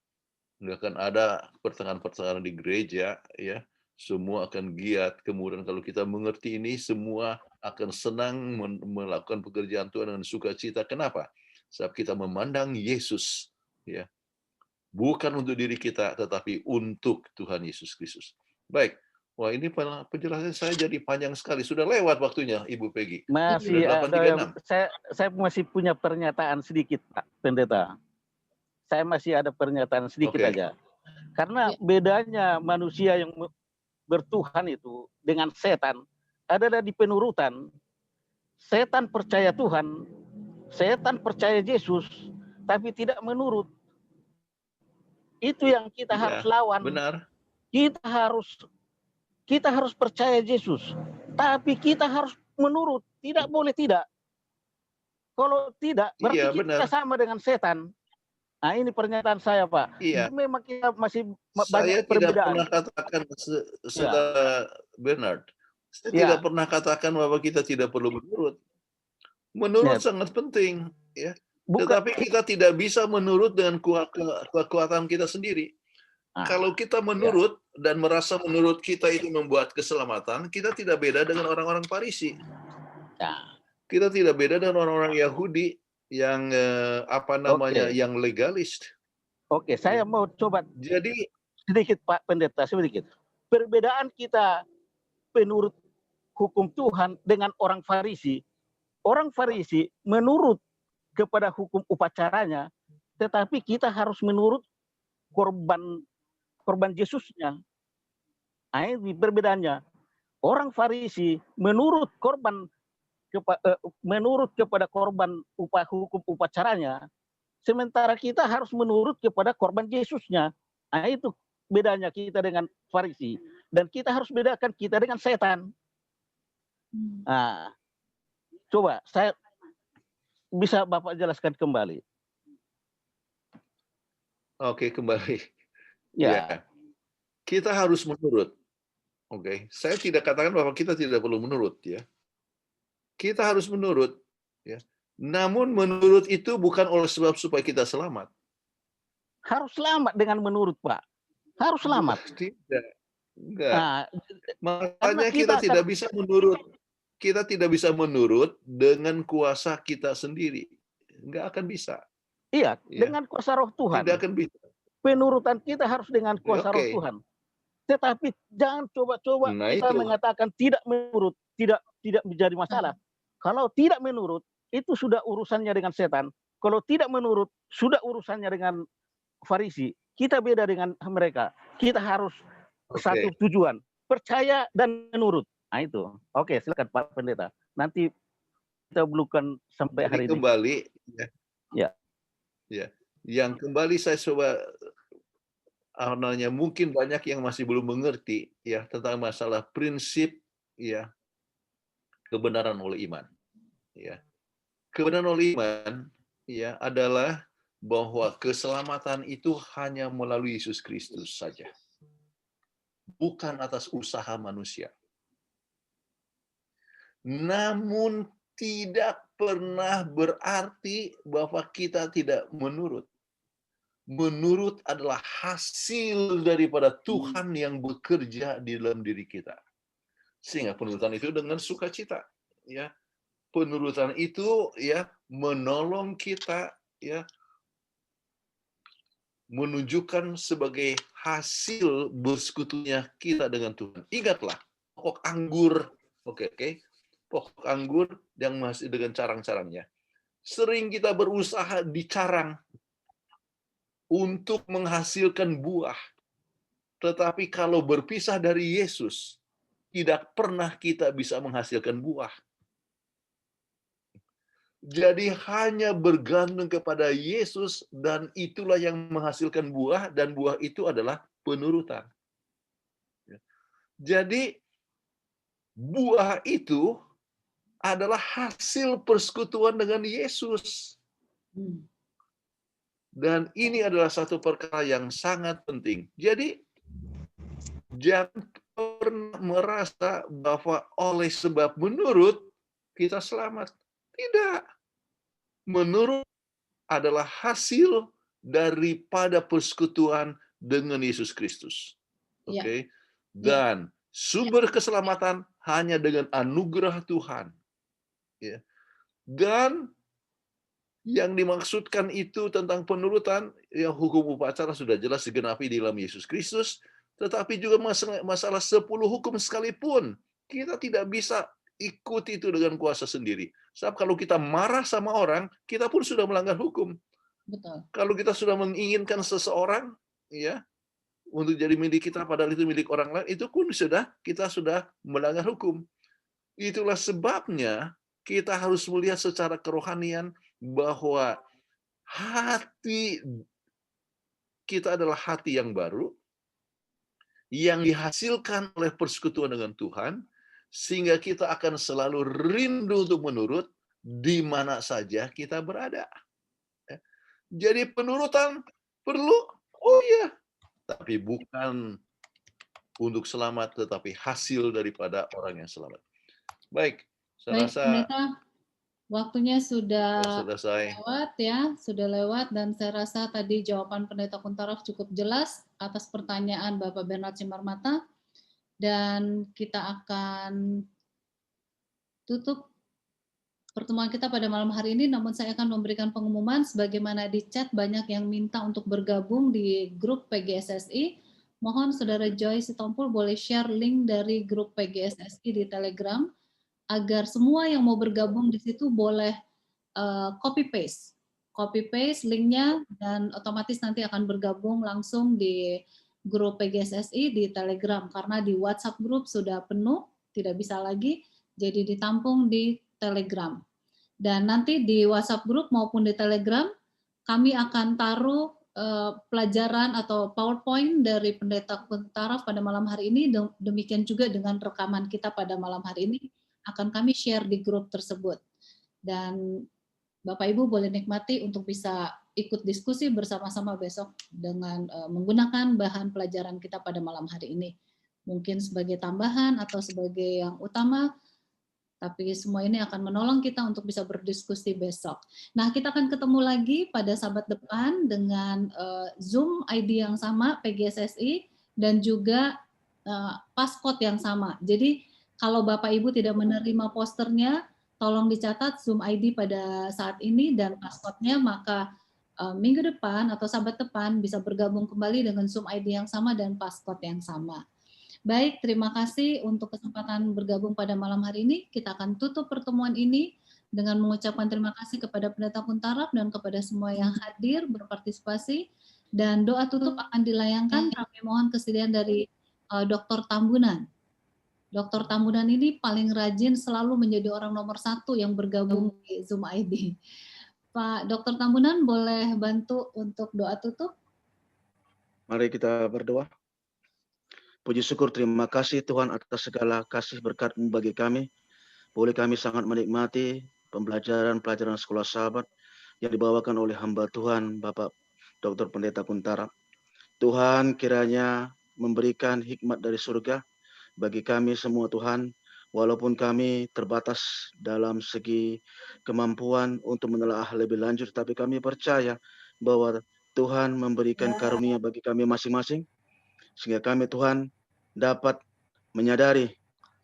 nggak akan ada pertengahan-pertengahan di gereja, ya, semua akan giat. Kemudian kalau kita mengerti ini, semua akan senang melakukan pekerjaan Tuhan dengan sukacita. Kenapa? Sebab kita memandang Yesus, ya, bukan untuk diri kita, tetapi untuk Tuhan Yesus Kristus. Baik. Wah, ini penjelasan saya jadi panjang sekali. Sudah lewat waktunya, Ibu Peggy. Masih Sudah ada, 8.36. saya masih punya pernyataan sedikit, Pak Pendeta. Saya masih ada pernyataan sedikit aja. Karena bedanya manusia yang bertuhan itu dengan setan adalah di penurutan. Setan percaya Tuhan, setan percaya Yesus, tapi tidak menurut. Itu yang kita harus lawan. Benar. Kita harus percaya Yesus, tapi kita harus menurut. Tidak boleh tidak. Kalau tidak, berarti kita sama dengan setan. Nah, ini pernyataan saya, Pak. Iya. Memang kita masih banyak Saya tidak perbedaan. pernah katakan, Saudara Bernard, saya tidak pernah katakan bahwa kita tidak perlu menurut. Menurut sangat penting, ya. Tetapi kita tidak bisa menurut dengan kekuatan kita sendiri. Kalau kita menurut dan merasa menurut kita itu membuat keselamatan, kita tidak beda dengan orang-orang Farisi. Kita tidak beda dengan orang-orang Yahudi yang yang legalis. Oke, saya mau coba jadi sedikit, Pak Pendeta, sedikit. Perbedaan kita penurut hukum Tuhan dengan orang Farisi. Orang Farisi menurut kepada hukum upacaranya, tetapi kita harus menurut korban Yesusnya. Nah, ini perbedaannya. Orang Farisi menurut kepada korban hukum upacaranya, sementara kita harus menurut kepada korban Yesusnya. Nah, itu bedanya kita dengan Farisi. Dan kita harus bedakan kita dengan setan. Nah, coba saya bisa Bapak jelaskan kembali. Oke, kembali. Ya. Kita harus menurut. Oke, saya tidak katakan bahwa kita tidak perlu menurut, ya. Kita harus menurut, ya. Namun menurut itu bukan oleh sebab supaya kita selamat. Harus selamat dengan menurut, Pak. Harus selamat. Tidak. Enggak. Makanya kita tidak bisa menurut. Kita tidak bisa menurut dengan kuasa kita sendiri. Enggak akan bisa. Iya, dengan kuasa Roh Tuhan. Tidak akan bisa. Penurutan kita harus dengan kuasa Roh Tuhan. Tetapi jangan coba-coba kita mengatakan tidak menurut, tidak menjadi masalah. Kalau tidak menurut, itu sudah urusannya dengan setan. Kalau tidak menurut, sudah urusannya dengan Farisi. Kita beda dengan mereka. Kita harus satu tujuan, percaya dan menurut. Nah itu. Oke, silakan Pak Pendeta. Nanti kita belumkan sampai hari ini. Kembali, ya. Yang kembali saya coba mungkin banyak yang masih belum mengerti ya tentang masalah prinsip ya kebenaran oleh iman. Ya. Kebenaran oleh iman ya adalah bahwa keselamatan itu hanya melalui Yesus Kristus saja. Bukan atas usaha manusia. Namun tidak pernah berarti bahwa kita tidak menurut. Menurut adalah hasil daripada Tuhan yang bekerja di dalam diri kita. Sehingga penurutan itu dengan sukacita, ya. Penurutan itu ya menolong kita ya menunjukkan sebagai hasil bersekutunya kita dengan Tuhan. Ingatlah, pokok anggur, pokok anggur yang masih dengan carang-carangnya. Sering kita berusaha dicarang untuk menghasilkan buah. Tetapi kalau berpisah dari Yesus, tidak pernah kita bisa menghasilkan buah. Jadi hanya bergantung kepada Yesus dan itulah yang menghasilkan buah dan buah itu adalah penurutan. Jadi buah itu adalah hasil persekutuan dengan Yesus. Dan ini adalah satu perkara yang sangat penting. Jadi jangan pernah merasa bahwa oleh sebab menurut kita selamat. Tidak. Menurut adalah hasil daripada persekutuan dengan Yesus Kristus. Oke. Dan sumber keselamatan hanya dengan anugerah Tuhan. Ya. Dan yang dimaksudkan itu tentang penurutan, ya hukum upacara sudah jelas digenapi di dalam Yesus Kristus, tetapi juga masalah 10 hukum sekalipun, kita tidak bisa ikuti itu dengan kuasa sendiri. Sebab kalau kita marah sama orang, kita pun sudah melanggar hukum. Betul. Kalau kita sudah menginginkan seseorang, ya, untuk jadi milik kita, padahal itu milik orang lain, itu pun kita sudah melanggar hukum. Itulah sebabnya kita harus melihat secara kerohanian bahwa hati kita adalah hati yang baru, yang dihasilkan oleh persekutuan dengan Tuhan, sehingga kita akan selalu rindu untuk menurut di mana saja kita berada. Jadi penurutan perlu, tapi bukan untuk selamat, tetapi hasil daripada orang yang selamat. Baik, saya rasa Pendeta, waktunya sudah selesai. Sudah lewat dan saya rasa tadi jawaban Pendeta Kuntaraf cukup jelas atas pertanyaan Bapak Bernard Cimarmata. Dan kita akan tutup pertemuan kita pada malam hari ini, namun saya akan memberikan pengumuman sebagaimana di chat banyak yang minta untuk bergabung di grup PGSSI. Mohon Saudara Joy Sitompul boleh share link dari grup PGSSI di Telegram agar semua yang mau bergabung di situ boleh copy paste linknya dan otomatis nanti akan bergabung langsung di grup PGSSI di Telegram, karena di WhatsApp grup sudah penuh, tidak bisa lagi, jadi ditampung di Telegram. Dan nanti di WhatsApp grup maupun di Telegram, kami akan taruh pelajaran atau PowerPoint dari Pendeta Kuntaraf pada malam hari ini, demikian juga dengan rekaman kita pada malam hari ini, akan kami share di grup tersebut. Dan Bapak Ibu boleh nikmati untuk bisa ikut diskusi bersama-sama besok dengan menggunakan bahan pelajaran kita pada malam hari ini. Mungkin sebagai tambahan atau sebagai yang utama, tapi semua ini akan menolong kita untuk bisa berdiskusi besok. Nah, kita akan ketemu lagi pada Sabat depan dengan Zoom ID yang sama, PGSSI, dan juga passcode yang sama. Jadi, kalau Bapak Ibu tidak menerima posternya, tolong dicatat Zoom ID pada saat ini dan passcode-nya, maka minggu depan atau Sabat depan bisa bergabung kembali dengan Zoom ID yang sama dan passcode yang sama. Baik, terima kasih untuk kesempatan bergabung pada malam hari ini. Kita akan tutup pertemuan ini dengan mengucapkan terima kasih kepada Pendeta Kuntarap dan kepada semua yang hadir berpartisipasi. Dan doa tutup akan dilayangkan. Kami mohon kesediaan dari Dr. Tambunan. Dr. Tambunan ini paling rajin, selalu menjadi orang nomor 1 yang bergabung di Zoom ID. Pak Dr. Tambunan boleh bantu untuk doa tutup? Mari kita berdoa. Puji syukur, terima kasih Tuhan atas segala kasih berkat-Mu bagi kami. Boleh kami sangat menikmati pelajaran sekolah sahabat yang dibawakan oleh hamba Tuhan, Bapak Dr. Pendeta Kuntarap. Tuhan kiranya memberikan hikmat dari surga bagi kami semua Tuhan, walaupun kami terbatas dalam segi kemampuan untuk menelaah lebih lanjut, tapi kami percaya bahwa Tuhan memberikan karunia bagi kami masing-masing, sehingga kami Tuhan dapat menyadari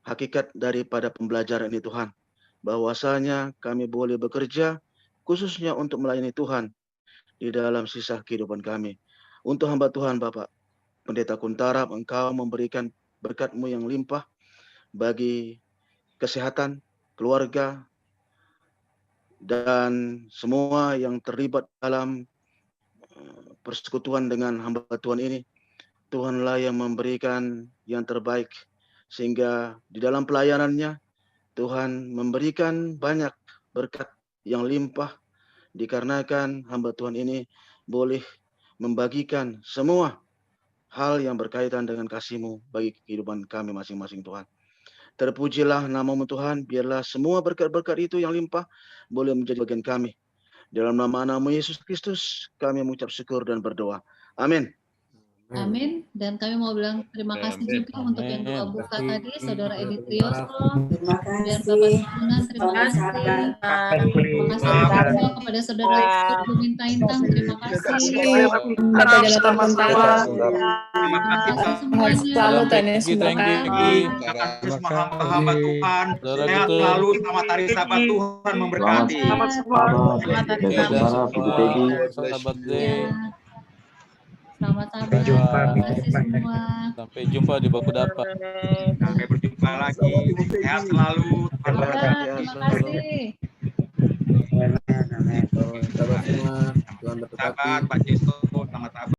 hakikat daripada pembelajaran ini Tuhan, bahwasanya kami boleh bekerja khususnya untuk melayani Tuhan di dalam sisa kehidupan kami. Untuk hamba Tuhan Bapak Pendeta Kuntarap, Engkau memberikan berkat-Mu yang limpah bagi kesehatan, keluarga, dan semua yang terlibat dalam persekutuan dengan hamba Tuhan ini. Tuhanlah yang memberikan yang terbaik, sehingga di dalam pelayanannya Tuhan memberikan banyak berkat yang limpah, dikarenakan hamba Tuhan ini boleh membagikan semua hal yang berkaitan dengan kasih-Mu bagi kehidupan kami masing-masing Tuhan. Terpujilah nama-Mu Tuhan, biarlah semua berkat-berkat itu yang limpah boleh menjadi bagian kami. Dalam nama Anak-Mu Yesus Kristus kami mengucap syukur dan berdoa. Amin. Amin. Dan kami mau bilang terima kasih juga untuk yang doa buka tadi, Saudara Edi Trioso dan Bapak Tambunan. Terima kasih. Terima kasih juga kepada Saudara Buminta Intang. Terima kasih. Terima kasih semuanya. Terima kasih semua hamba-hamba Tuhan. Sehat selalu, selamat hari Sabat Tuhan memberkati. Selamat sahabat. Terima kasih semua. Sampai jumpa di baku dapat. Sampai berjumpa lagi. Sehat selalu. Terima kasih. Sahabat semua, Tuhan berkati. Sahabat, Pak Cisto.